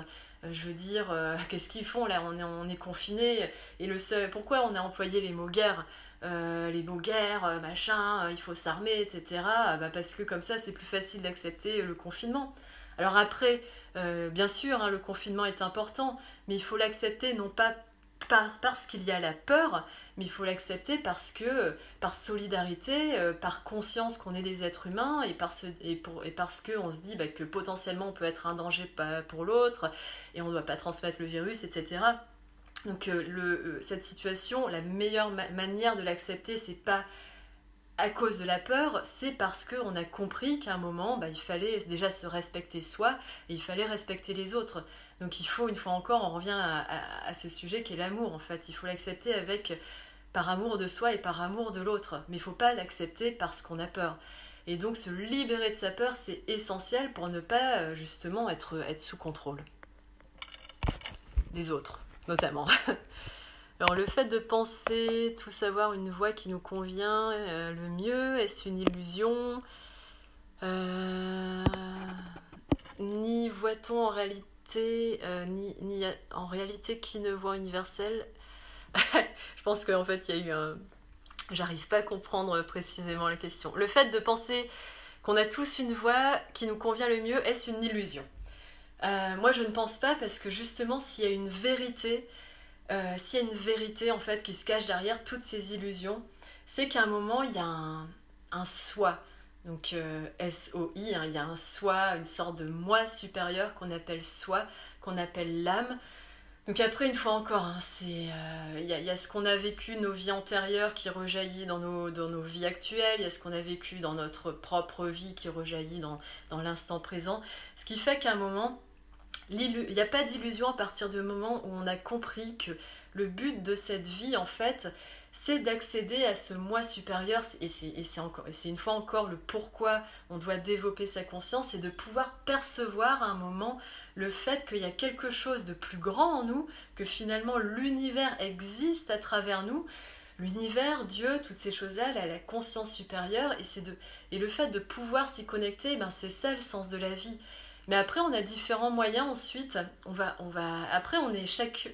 Je veux dire, qu'est-ce qu'ils font là? On est confinés. Et le seul, pourquoi on a employé les mots guerre? Les mots guerre, machin, il faut s'armer, etc. Bah parce que comme ça, c'est plus facile d'accepter le confinement. Alors après, bien sûr, hein, le confinement est important, mais il faut l'accepter non pas parce qu'il y a la peur, mais il faut l'accepter parce que, par solidarité, par conscience qu'on est des êtres humains et parce qu'on se dit bah, que potentiellement on peut être un danger pour l'autre et on ne doit pas transmettre le virus, etc. Donc cette situation, la meilleure manière de l'accepter, c'est pas à cause de la peur, c'est parce qu'on a compris qu'à un moment, bah, il fallait déjà se respecter soi et il fallait respecter les autres. Donc il faut, une fois encore, on revient à ce sujet qui est l'amour en fait. Il faut l'accepter par amour de soi et par amour de l'autre. Mais il ne faut pas l'accepter parce qu'on a peur. Et donc se libérer de sa peur, c'est essentiel pour ne pas justement être sous contrôle. Des autres, notamment. Alors le fait de penser tout savoir une voie qui nous convient le mieux, est-ce une illusion? Ni voit-on en réalité, ni en réalité qui ne voit universel? Je pense qu'en fait il y a eu un... J'arrive pas à comprendre précisément la question. Le fait de penser qu'on a tous une voie qui nous convient le mieux, est-ce une illusion? Moi je ne pense pas parce que justement s'il y a une vérité... s'il y a une vérité en fait qui se cache derrière toutes ces illusions, c'est qu'à un moment il y a un soi, donc S-O-I, hein, il y a un soi, une sorte de moi supérieur qu'on appelle soi, qu'on appelle l'âme. Donc après une fois encore, hein, il y a ce qu'on a vécu, nos vies antérieures qui rejaillit dans nos vies actuelles, il y a ce qu'on a vécu dans notre propre vie qui rejaillit dans l'instant présent, ce qui fait qu'à un moment, il n'y a pas d'illusion à partir du moment où on a compris que le but de cette vie, en fait, c'est d'accéder à ce moi supérieur. Et c'est une fois encore le pourquoi on doit développer sa conscience, et de pouvoir percevoir à un moment le fait qu'il y a quelque chose de plus grand en nous, que finalement l'univers existe à travers nous. L'univers, Dieu, toutes ces choses-là, la conscience supérieure, et le fait de pouvoir s'y connecter, ben c'est ça le sens de la vie. Mais après, on a différents moyens ensuite. Après,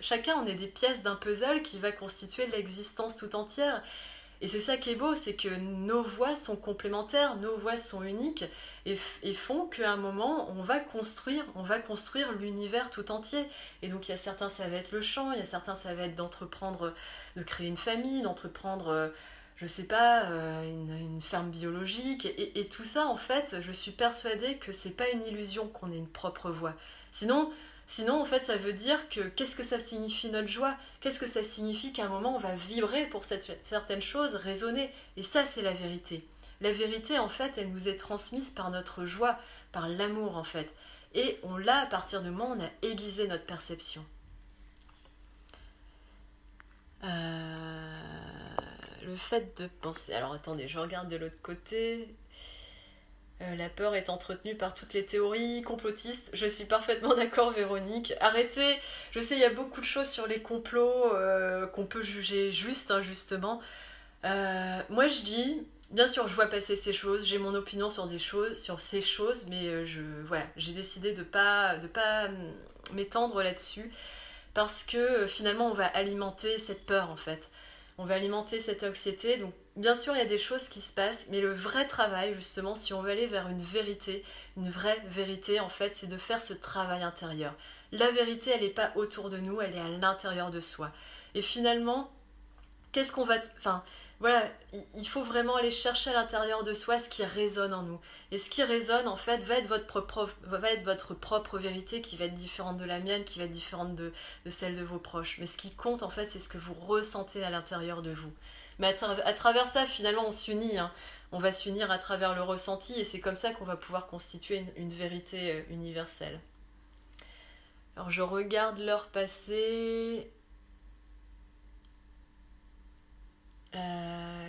chacun, on est des pièces d'un puzzle qui va constituer l'existence tout entière. Et c'est ça qui est beau, c'est que nos voix sont complémentaires, nos voix sont uniques et font qu'à un moment, on va construire l'univers tout entier. Et donc, il y a certains, ça va être le chant, il y a certains, ça va être d'entreprendre, de créer une famille, d'entreprendre... je sais pas, une ferme biologique, et tout ça, en fait, je suis persuadée que c'est pas une illusion qu'on ait une propre voix. Sinon, en fait, ça veut dire que qu'est-ce que ça signifie notre joie? Qu'est-ce que ça signifie qu'à un moment, on va vibrer pour certaines choses, résonner? Et ça, c'est la vérité. La vérité, en fait, elle nous est transmise par notre joie, par l'amour, en fait. Et on l'a, à partir du moment où on a aiguisé notre perception. Le fait de penser... Alors attendez, je regarde de l'autre côté. La peur est entretenue par toutes les théories complotistes. Je suis parfaitement d'accord, Véronique. Arrêtez. Je sais, il y a beaucoup de choses sur les complots qu'on peut juger juste, hein, justement. Moi, je dis... Bien sûr, je vois passer ces choses. J'ai mon opinion sur ces choses, mais voilà, j'ai décidé de pas m'étendre là-dessus. Parce que finalement, on va alimenter cette peur, en fait. On va alimenter cette anxiété. Donc, bien sûr, il y a des choses qui se passent, mais le vrai travail, justement, si on veut aller vers une vérité, une vraie vérité, en fait, c'est de faire ce travail intérieur. La vérité, elle n'est pas autour de nous, elle est à l'intérieur de soi. Et finalement, qu'est-ce qu'on va... Enfin, voilà, il faut vraiment aller chercher à l'intérieur de soi ce qui résonne en nous. Et ce qui résonne, en fait, va être votre propre vérité, qui va être différente de la mienne, qui va être différente de celle de vos proches. Mais ce qui compte, en fait, c'est ce que vous ressentez à l'intérieur de vous. Mais à travers ça, finalement, on s'unit. Hein. On va s'unir à travers le ressenti, et c'est comme ça qu'on va pouvoir constituer une vérité universelle. Alors, je regarde l'heure passer...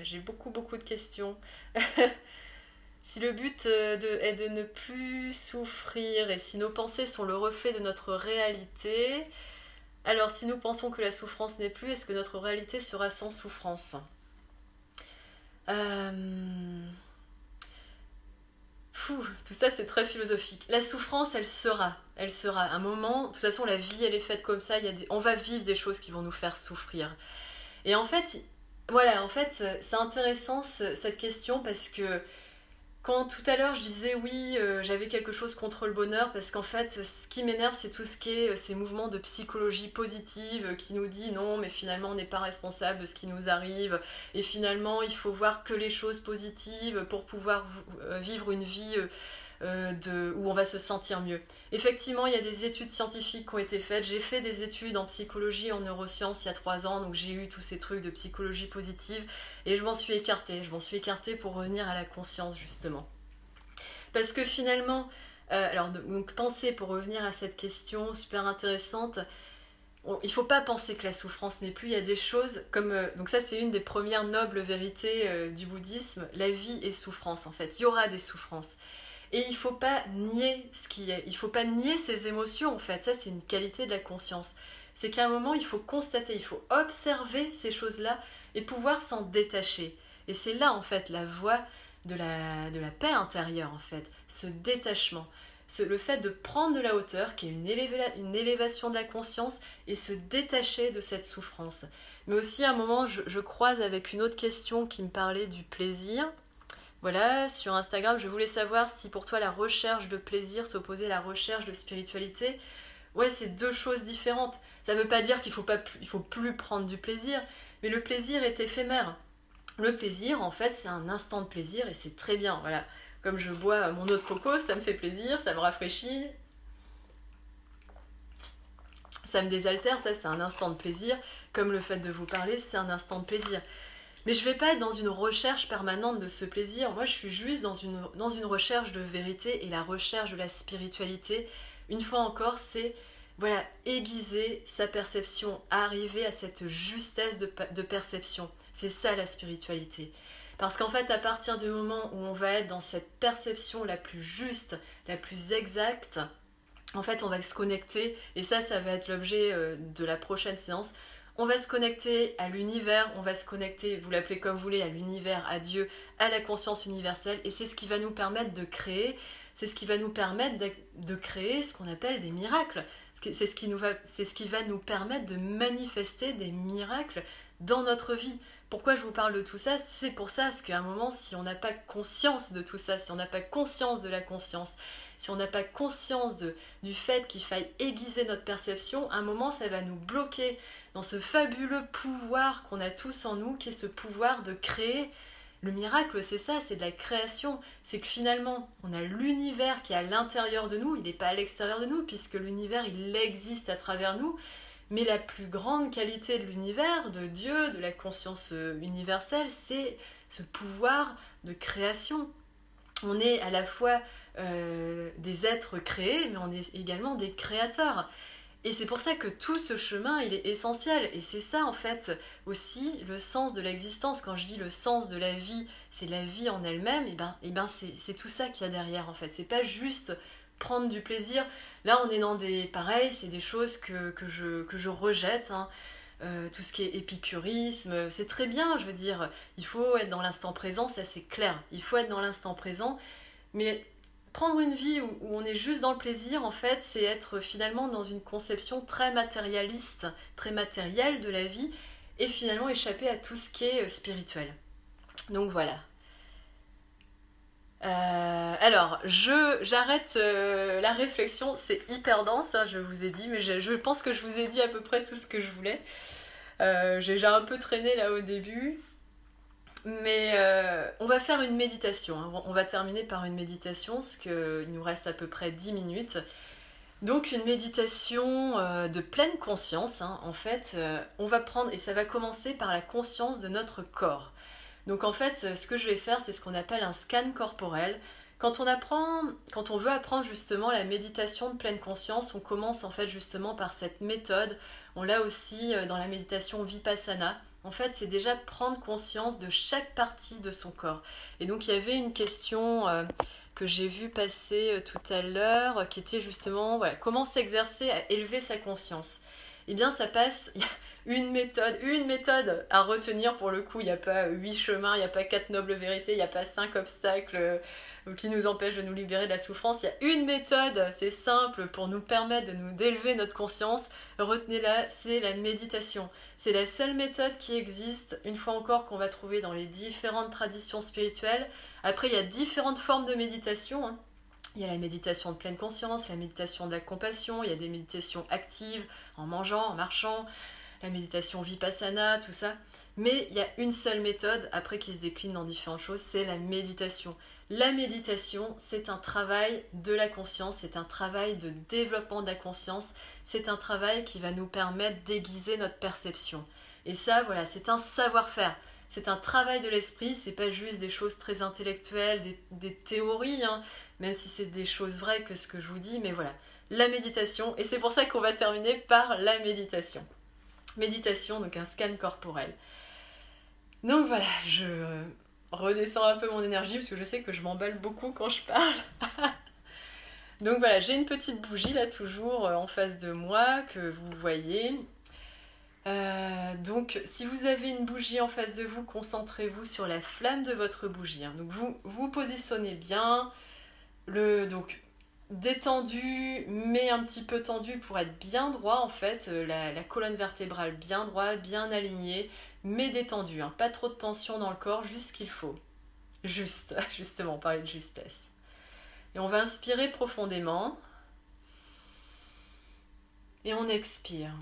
J'ai beaucoup de questions. Si le but est de ne plus souffrir et si nos pensées sont le reflet de notre réalité, alors si nous pensons que la souffrance n'est plus, est-ce que notre réalité sera sans souffrance? Tout ça c'est très philosophique. La souffrance, elle sera. elle sera. Un moment, de toute façon, la vie, elle est faite comme ça. On va vivre des choses qui vont nous faire souffrir. Et en fait, voilà, en fait, c'est intéressant cette question parce que quand tout à l'heure je disais oui, j'avais quelque chose contre le bonheur, parce qu'en fait, ce qui m'énerve, c'est tout ce qui est ces mouvements de psychologie positive qui nous dit non, mais finalement, on n'est pas responsable de ce qui nous arrive, et finalement, il faut voir que les choses positives pour pouvoir vivre une vie où on va se sentir mieux. Effectivement, il y a des études scientifiques qui ont été faites. J'ai fait des études en psychologie, en neurosciences il y a 3 ans, donc j'ai eu tous ces trucs de psychologie positive et je m'en suis écartée. Je m'en suis écartée pour revenir à la conscience, justement. Parce que finalement, donc penser, pour revenir à cette question super intéressante, il ne faut pas penser que la souffrance n'est plus. Il y a des choses comme... donc ça, c'est une des premières nobles vérités du bouddhisme. La vie est souffrance, en fait. Il y aura des souffrances. Et il ne faut pas nier ce qui est. Il ne faut pas nier ses émotions, en fait. Ça, c'est une qualité de la conscience. C'est qu'à un moment, il faut constater, il faut observer ces choses-là et pouvoir s'en détacher. Et c'est là, en fait, la voie de la paix intérieure, en fait. Ce détachement. Le fait de prendre de la hauteur, qui est une élévation de la conscience, et se détacher de cette souffrance. Mais aussi, à un moment, je croise avec une autre question qui me parlait du plaisir. Voilà, sur Instagram, je voulais savoir si pour toi la recherche de plaisir s'opposait à la recherche de spiritualité. Ouais, c'est deux choses différentes. Ça ne veut pas dire qu'il faut plus prendre du plaisir, mais le plaisir est éphémère. Le plaisir, en fait, c'est un instant de plaisir et c'est très bien. Voilà, comme je bois mon eau de coco, ça me fait plaisir, ça me rafraîchit, ça me désaltère, ça c'est un instant de plaisir. Comme le fait de vous parler, c'est un instant de plaisir. Mais je ne vais pas être dans une recherche permanente de ce plaisir. Moi, je suis juste dans une recherche de vérité, et la recherche de la spiritualité, une fois encore, c'est voilà, aiguiser sa perception, arriver à cette justesse de perception. C'est ça la spiritualité. Parce qu'en fait, à partir du moment où on va être dans cette perception la plus juste, la plus exacte, en fait, on va se connecter, et ça va être l'objet de la prochaine séance. On va se connecter à l'univers, on va se connecter, vous l'appelez comme vous voulez, à l'univers, à Dieu, à la conscience universelle, et c'est ce qui va nous permettre de créer, c'est ce qui va nous permettre de créer ce qu'on appelle des miracles. C'est ce qui va nous permettre de manifester des miracles dans notre vie. Pourquoi je vous parle de tout ça? C'est pour ça, parce qu'à un moment, si on n'a pas conscience de tout ça, si on n'a pas conscience de la conscience, si on n'a pas conscience du fait qu'il faille aiguiser notre perception, à un moment, ça va nous bloquer dans ce fabuleux pouvoir qu'on a tous en nous, qui est ce pouvoir de créer. Le miracle, c'est ça, c'est de la création. C'est que finalement, on a l'univers qui est à l'intérieur de nous, il n'est pas à l'extérieur de nous, puisque l'univers, il existe à travers nous. Mais la plus grande qualité de l'univers, de Dieu, de la conscience universelle, c'est ce pouvoir de création. On est à la fois des êtres créés, mais on est également des créateurs. Et c'est pour ça que tout ce chemin, il est essentiel. Et c'est ça, en fait, aussi le sens de l'existence. Quand je dis le sens de la vie, c'est la vie en elle-même, et ben c'est tout ça qu'il y a derrière, en fait. C'est pas juste prendre du plaisir. Là, on est dans pareil, c'est des choses que je rejette, hein. Tout ce qui est épicurisme, c'est très bien, je veux dire. Il faut être dans l'instant présent, ça c'est clair. Il faut être dans l'instant présent, mais prendre une vie où on est juste dans le plaisir, en fait, c'est être finalement dans une conception très matérialiste, très matérielle de la vie, et finalement échapper à tout ce qui est spirituel. Donc voilà. Alors, j'arrête la réflexion, c'est hyper dense, hein, je vous ai dit, mais je pense que je vous ai dit à peu près tout ce que je voulais. J'ai déjà un peu traîné là au début. Mais on va faire une méditation, hein. On va terminer par une méditation, parce qu'il nous reste à peu près 10 minutes. Donc une méditation de pleine conscience, hein. En fait, on va prendre, et ça va commencer par la conscience de notre corps. Donc en fait, ce que je vais faire, c'est ce qu'on appelle un scan corporel. Quand on veut apprendre justement la méditation de pleine conscience, on commence en fait justement par cette méthode. On l'a aussi dans la méditation Vipassana. En fait, c'est déjà prendre conscience de chaque partie de son corps. Et donc, il y avait une question que j'ai vue passer tout à l'heure, qui était justement, voilà, comment s'exercer à élever sa conscience. Eh bien ça passe, il y a une méthode à retenir pour le coup, il n'y a pas 8 chemins, il n'y a pas 4 nobles vérités, il n'y a pas 5 obstacles qui nous empêchent de nous libérer de la souffrance. Il y a une méthode, c'est simple, pour nous permettre d'élever notre conscience. Retenez-la, c'est la méditation. C'est la seule méthode qui existe, une fois encore, qu'on va trouver dans les différentes traditions spirituelles. Après, il y a différentes formes de méditation, hein. Il y a la méditation de pleine conscience, la méditation de la compassion, il y a des méditations actives, en mangeant, en marchant, la méditation vipassana, tout ça. Mais il y a une seule méthode, après qui se décline dans différentes choses, c'est la méditation. La méditation, c'est un travail de la conscience, c'est un travail de développement de la conscience, c'est un travail qui va nous permettre d'aiguiser notre perception. Et ça, voilà, c'est un savoir-faire. C'est un travail de l'esprit, c'est pas juste des choses très intellectuelles, des théories, hein, même si c'est des choses vraies que ce que je vous dis, mais voilà, la méditation, et c'est pour ça qu'on va terminer par la méditation. Méditation, donc un scan corporel. Donc voilà, je redescends un peu mon énergie, parce que je sais que je m'emballe beaucoup quand je parle. Donc voilà, j'ai une petite bougie là, toujours en face de moi, que vous voyez. Donc si vous avez une bougie en face de vous, concentrez-vous sur la flamme de votre bougie, hein. Donc vous positionnez bien, donc détendu mais un petit peu tendu pour être bien droit en fait, la colonne vertébrale bien droite, bien alignée, mais détendu, hein. Pas trop de tension dans le corps, juste ce qu'il faut. Justement, on parlait de justesse. Et on va inspirer profondément et on expire.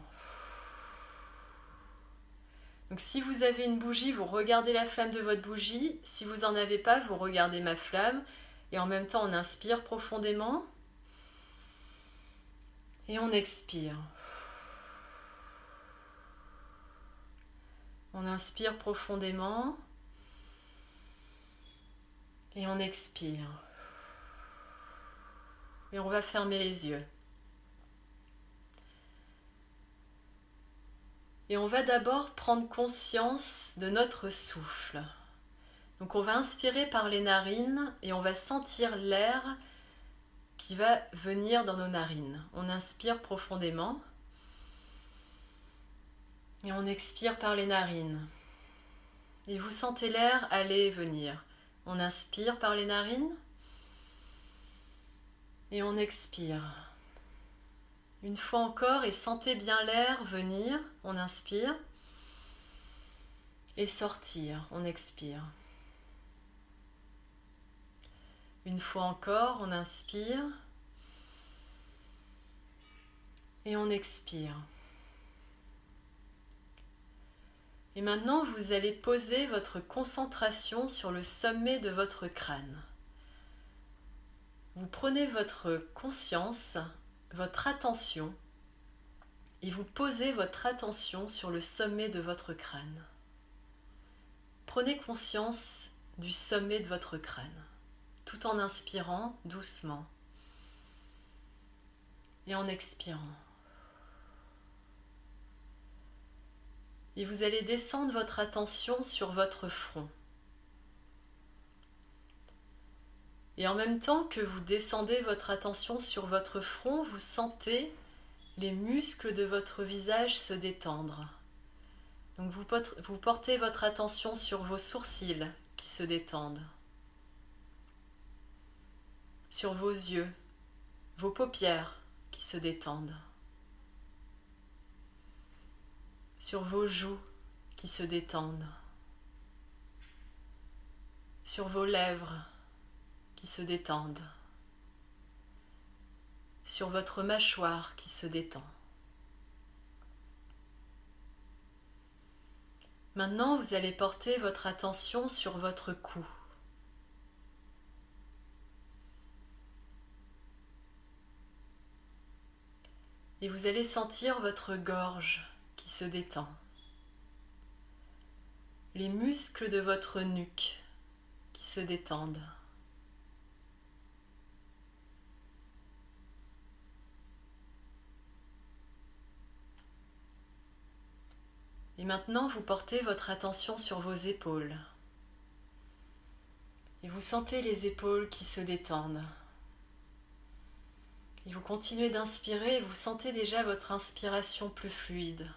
Donc si vous avez une bougie, vous regardez la flamme de votre bougie. Si vous n'en avez pas, vous regardez ma flamme. Et en même temps, on inspire profondément. Et on expire. On inspire profondément. Et on expire. Et on va fermer les yeux. Et on va d'abord prendre conscience de notre souffle. Donc on va inspirer par les narines et on va sentir l'air qui va venir dans nos narines. On inspire profondément et on expire par les narines. Et vous sentez l'air aller et venir. On inspire par les narines et on expire. Une fois encore, et sentez bien l'air venir, on inspire, et sortir, on expire. Une fois encore, on inspire, et on expire. Et maintenant, vous allez poser votre concentration sur le sommet de votre crâne. Vous prenez votre conscience, votre attention, et vous posez votre attention sur le sommet de votre crâne. Prenez conscience du sommet de votre crâne, tout en inspirant doucement et en expirant. Et vous allez descendre votre attention sur votre front. Et en même temps que vous descendez votre attention sur votre front, vous sentez les muscles de votre visage se détendre. Donc vous portez votre attention sur vos sourcils qui se détendent, sur vos yeux, vos paupières qui se détendent, sur vos joues qui se détendent, sur vos lèvres qui se détendent, sur votre mâchoire qui se détend. Maintenant, vous allez porter votre attention sur votre cou. Et vous allez sentir votre gorge qui se détend, les muscles de votre nuque qui se détendent. Et maintenant, vous portez votre attention sur vos épaules. Et vous sentez les épaules qui se détendent. Et vous continuez d'inspirer et vous sentez déjà votre inspiration plus fluide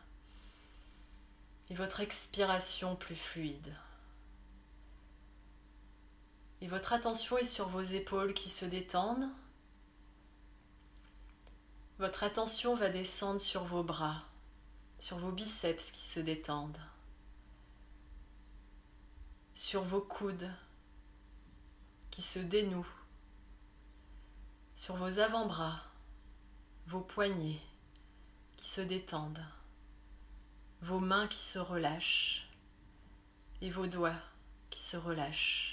et votre expiration plus fluide. Et votre attention est sur vos épaules qui se détendent. Votre attention va descendre sur vos bras, sur vos biceps qui se détendent, sur vos coudes qui se dénouent, sur vos avant-bras, vos poignets qui se détendent, vos mains qui se relâchent et vos doigts qui se relâchent.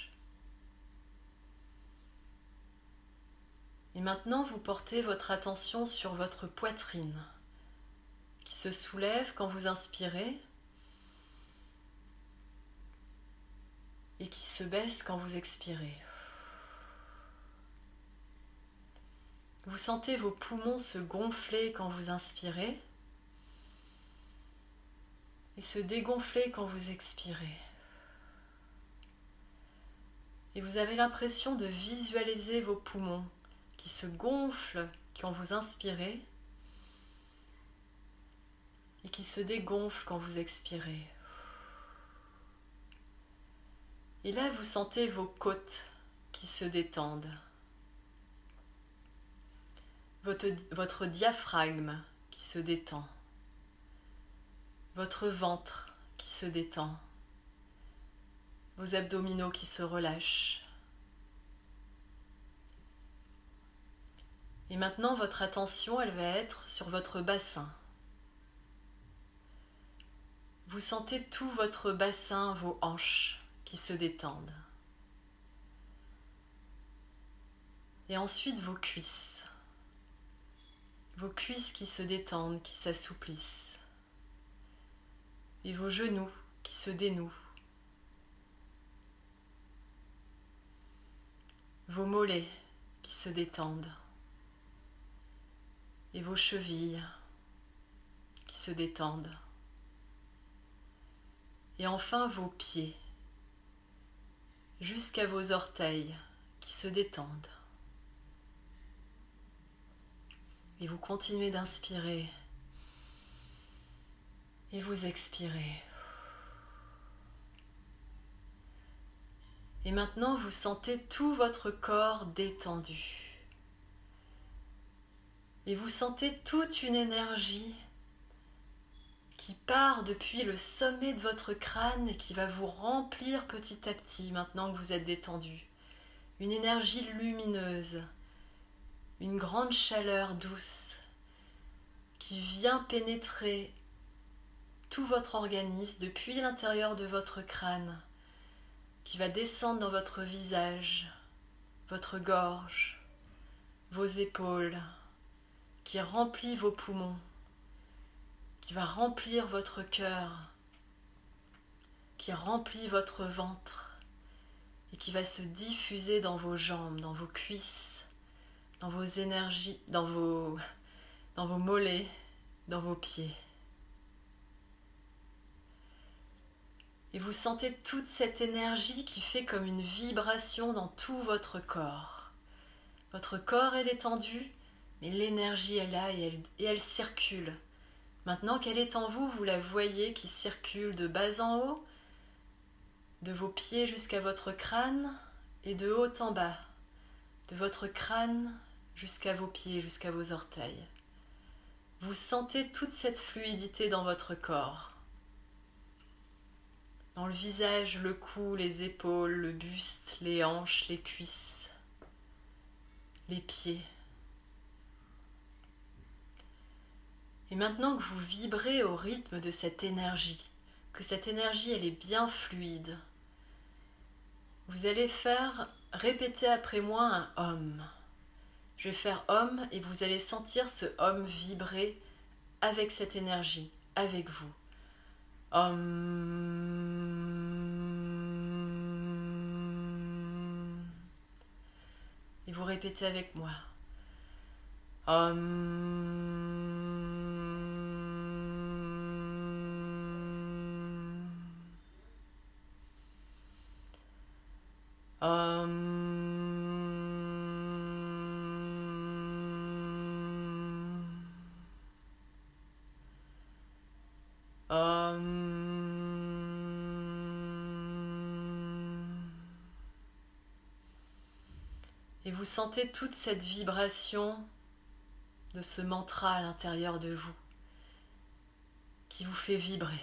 Et maintenant, vous portez votre attention sur votre poitrine qui se soulève quand vous inspirez et qui se baisse quand vous expirez. Vous sentez vos poumons se gonfler quand vous inspirez et se dégonfler quand vous expirez. Et vous avez l'impression de visualiser vos poumons qui se gonflent quand vous inspirez et qui se dégonflent quand vous expirez. Et là, vous sentez vos côtes qui se détendent, votre diaphragme qui se détend, votre ventre qui se détend, vos abdominaux qui se relâchent. Et maintenant, votre attention, elle va être sur votre bassin. Vous sentez tout votre bassin, vos hanches qui se détendent. Et ensuite, vos cuisses. Vos cuisses qui se détendent, qui s'assouplissent. Et vos genoux qui se dénouent. Vos mollets qui se détendent. Et vos chevilles qui se détendent. Et enfin vos pieds, jusqu'à vos orteils qui se détendent. Et vous continuez d'inspirer et vous expirez. Et maintenant, vous sentez tout votre corps détendu. Et vous sentez toute une énergie qui part depuis le sommet de votre crâne et qui va vous remplir petit à petit maintenant que vous êtes détendu. Une énergie lumineuse, une grande chaleur douce qui vient pénétrer tout votre organisme depuis l'intérieur de votre crâne, qui va descendre dans votre visage, votre gorge, vos épaules, qui remplit vos poumons, qui va remplir votre cœur, qui remplit votre ventre et qui va se diffuser dans vos jambes, dans vos cuisses, dans vos énergies, dans vos mollets, dans vos pieds. Et vous sentez toute cette énergie qui fait comme une vibration dans tout votre corps. Votre corps est détendu, mais l'énergie est là et elle circule. Maintenant qu'elle est en vous, vous la voyez qui circule de bas en haut, de vos pieds jusqu'à votre crâne et de haut en bas, de votre crâne jusqu'à vos pieds, jusqu'à vos orteils. Vous sentez toute cette fluidité dans votre corps. Dans le visage, le cou, les épaules, le buste, les hanches, les cuisses, les pieds. Et maintenant que vous vibrez au rythme de cette énergie, que cette énergie elle est bien fluide, vous allez répéter après moi un Om. Je vais faire Om et vous allez sentir ce Om vibrer avec cette énergie, avec vous. Om. Et vous répétez avec moi. Om. Om. Et vous sentez toute cette vibration de ce mantra à l'intérieur de vous qui vous fait vibrer.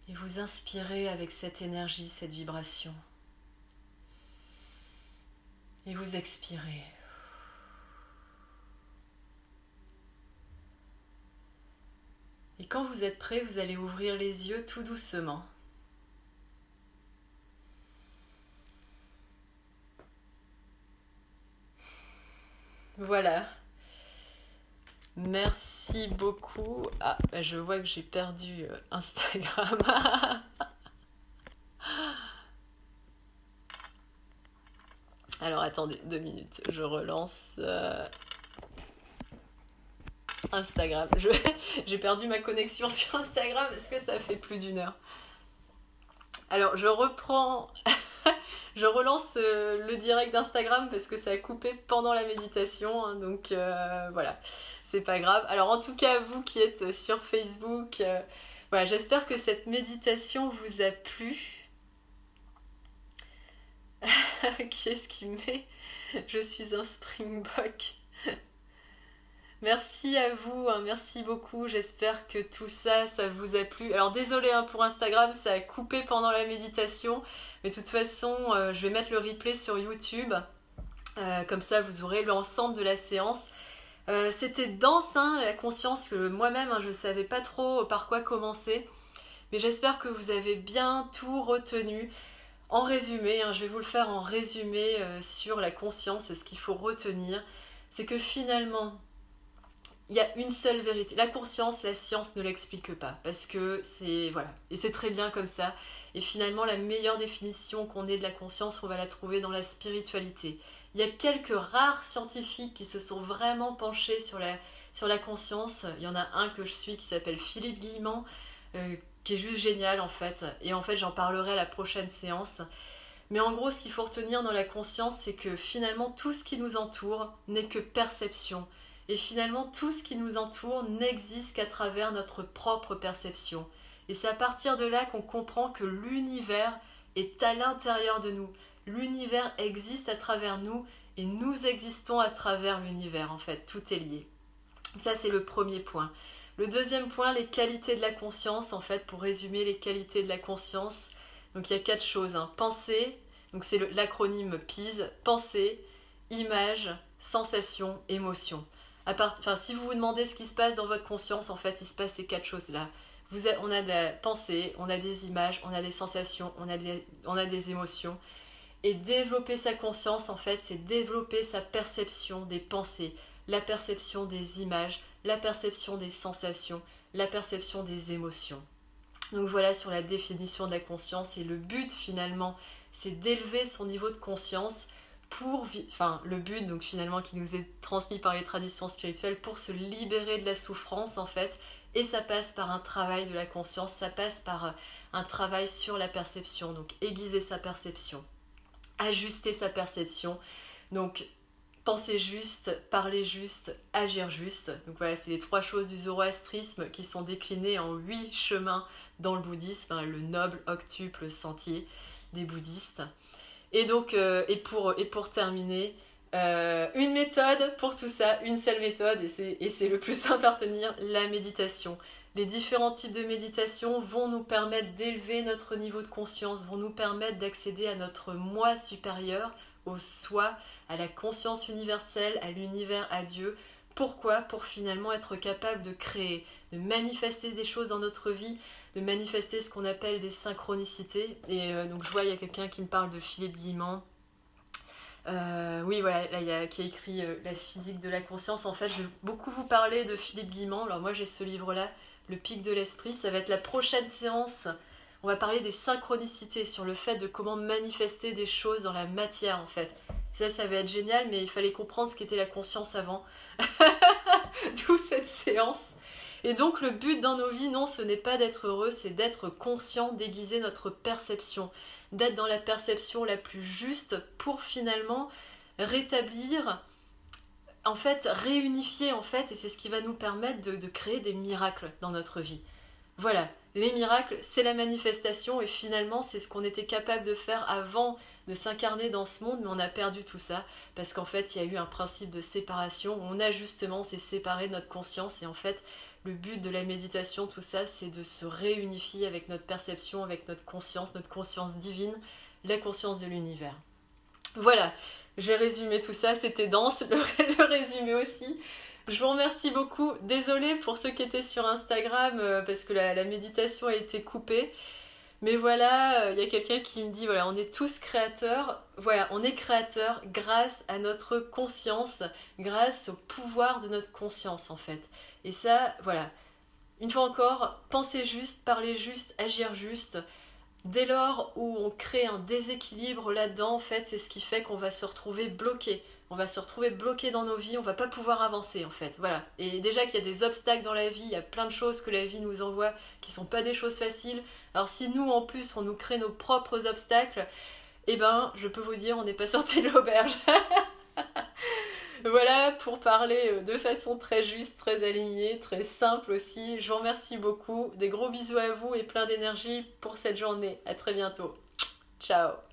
Et vous inspirez avec cette énergie, cette vibration. Et vous expirez. Et quand vous êtes prêt, vous allez ouvrir les yeux tout doucement. Voilà. Merci beaucoup. Ah, je vois que j'ai perdu Instagram. Alors attendez 2 minutes, je relance Instagram. J'ai perdu ma connexion sur Instagram parce que ça fait plus d'1 heure. Alors je reprends, je relance le direct d'Instagram parce que ça a coupé pendant la méditation, hein, donc voilà, c'est pas grave. Alors en tout cas, vous qui êtes sur Facebook, voilà, j'espère que cette méditation vous a plu. Qui est-ce qui met Je suis un Springbok. Merci à vous, hein, merci beaucoup. J'espère que tout ça, ça vous a plu. Alors désolé hein, pour Instagram, ça a coupé pendant la méditation. Mais de toute façon, je vais mettre le replay sur YouTube. Comme ça, vous aurez l'ensemble de la séance. C'était dense, hein, la conscience, que moi-même, hein, je ne savais pas trop par quoi commencer. Mais j'espère que vous avez bien tout retenu. En résumé, hein, je vais vous le faire en résumé sur la conscience, ce qu'il faut retenir, c'est que finalement, il y a une seule vérité. La conscience, la science ne l'explique pas, parce que c'est, voilà, et c'est très bien comme ça. Et finalement, la meilleure définition qu'on ait de la conscience, on va la trouver dans la spiritualité. Il y a quelques rares scientifiques qui se sont vraiment penchés sur la conscience. Il y en a un que je suis qui s'appelle Philippe Guillemant, qui est juste génial en fait. Et en fait, j'en parlerai à la prochaine séance. Mais en gros, ce qu'il faut retenir dans la conscience, c'est que finalement, tout ce qui nous entoure n'est que perception. Et finalement, tout ce qui nous entoure n'existe qu'à travers notre propre perception. Et c'est à partir de là qu'on comprend que l'univers est à l'intérieur de nous. L'univers existe à travers nous et nous existons à travers l'univers en fait. Tout est lié. Ça, c'est le premier point. Le deuxième point, les qualités de la conscience, en fait, pour résumer les qualités de la conscience. Donc il y a 4 choses, hein. Pensée, donc c'est l'acronyme PISE, pensée, image, sensation, émotion. Si vous vous demandez ce qui se passe dans votre conscience, en fait, il se passe ces 4 choses-là. On a de la pensée, on a des images, on a des sensations, on a des émotions. Et développer sa conscience, en fait, c'est développer sa perception des pensées, la perception des images, la perception des sensations, la perception des émotions. Donc voilà sur la définition de la conscience. Et le but finalement, c'est d'élever son niveau de conscience le but donc finalement qui nous est transmis par les traditions spirituelles pour se libérer de la souffrance en fait. Et ça passe par un travail de la conscience, ça passe par un travail sur la perception. Donc aiguiser sa perception, ajuster sa perception. Donc penser juste, parler juste, agir juste. Donc voilà, c'est les 3 choses du zoroastrisme qui sont déclinées en 8 chemins dans le bouddhisme, hein, le noble octuple sentier des bouddhistes. Et donc, et pour terminer, une méthode pour tout ça, une seule méthode, et c'est le plus simple à retenir, la méditation. Les différents types de méditation vont nous permettre d'élever notre niveau de conscience, vont nous permettre d'accéder à notre moi supérieur, au soi, à la conscience universelle, à l'univers, à Dieu. Pourquoi ? Pour finalement être capable de créer, de manifester des choses dans notre vie, de manifester ce qu'on appelle des synchronicités. Et donc je vois, il y a quelqu'un qui me parle de Philippe Guillemant. Oui, voilà, là, qui a écrit La physique de la conscience. En fait, je vais beaucoup vous parler de Philippe Guillemant. Alors moi, j'ai ce livre-là, Le pic de l'esprit. Ça va être la prochaine séance. On va parler des synchronicités, sur le fait de comment manifester des choses dans la matière, en fait. Ça va être génial, mais il fallait comprendre ce qu'était la conscience avant. D'où cette séance. Et donc, le but dans nos vies, non, ce n'est pas d'être heureux, c'est d'être conscient, d'aiguiser notre perception, d'être dans la perception la plus juste pour finalement rétablir, en fait, réunifier, en fait, et c'est ce qui va nous permettre de créer des miracles dans notre vie. Voilà, Les miracles, c'est la manifestation et finalement c'est ce qu'on était capable de faire avant de s'incarner dans ce monde, mais on a perdu tout ça parce qu'en fait il y a eu un principe de séparation. On a justement s'est séparé de notre conscience et en fait le but de la méditation, tout ça, c'est de se réunifier avec notre perception, avec notre conscience divine, la conscience de l'univers. Voilà, j'ai résumé tout ça, c'était dense, le résumé aussi. Je vous remercie beaucoup. Désolée pour ceux qui étaient sur Instagram parce que la méditation a été coupée. Mais voilà, il y a quelqu'un qui me dit, voilà, on est tous créateurs. Voilà, on est créateurs grâce à notre conscience, grâce au pouvoir de notre conscience en fait. Et ça, voilà, une fois encore, pensez juste, parlez juste, agir juste. Dès lors où on crée un déséquilibre là-dedans, en fait, c'est ce qui fait qu'on va se retrouver bloqué. On va se retrouver bloqué dans nos vies, on va pas pouvoir avancer en fait. Voilà. Et déjà qu'il y a des obstacles dans la vie, il y a plein de choses que la vie nous envoie qui sont pas des choses faciles. Alors si nous en plus on nous crée nos propres obstacles, eh ben je peux vous dire on n'est pas sorti de l'auberge. Voilà pour parler de façon très juste, très alignée, très simple aussi. Je vous remercie beaucoup. Des gros bisous à vous et plein d'énergie pour cette journée. À très bientôt. Ciao.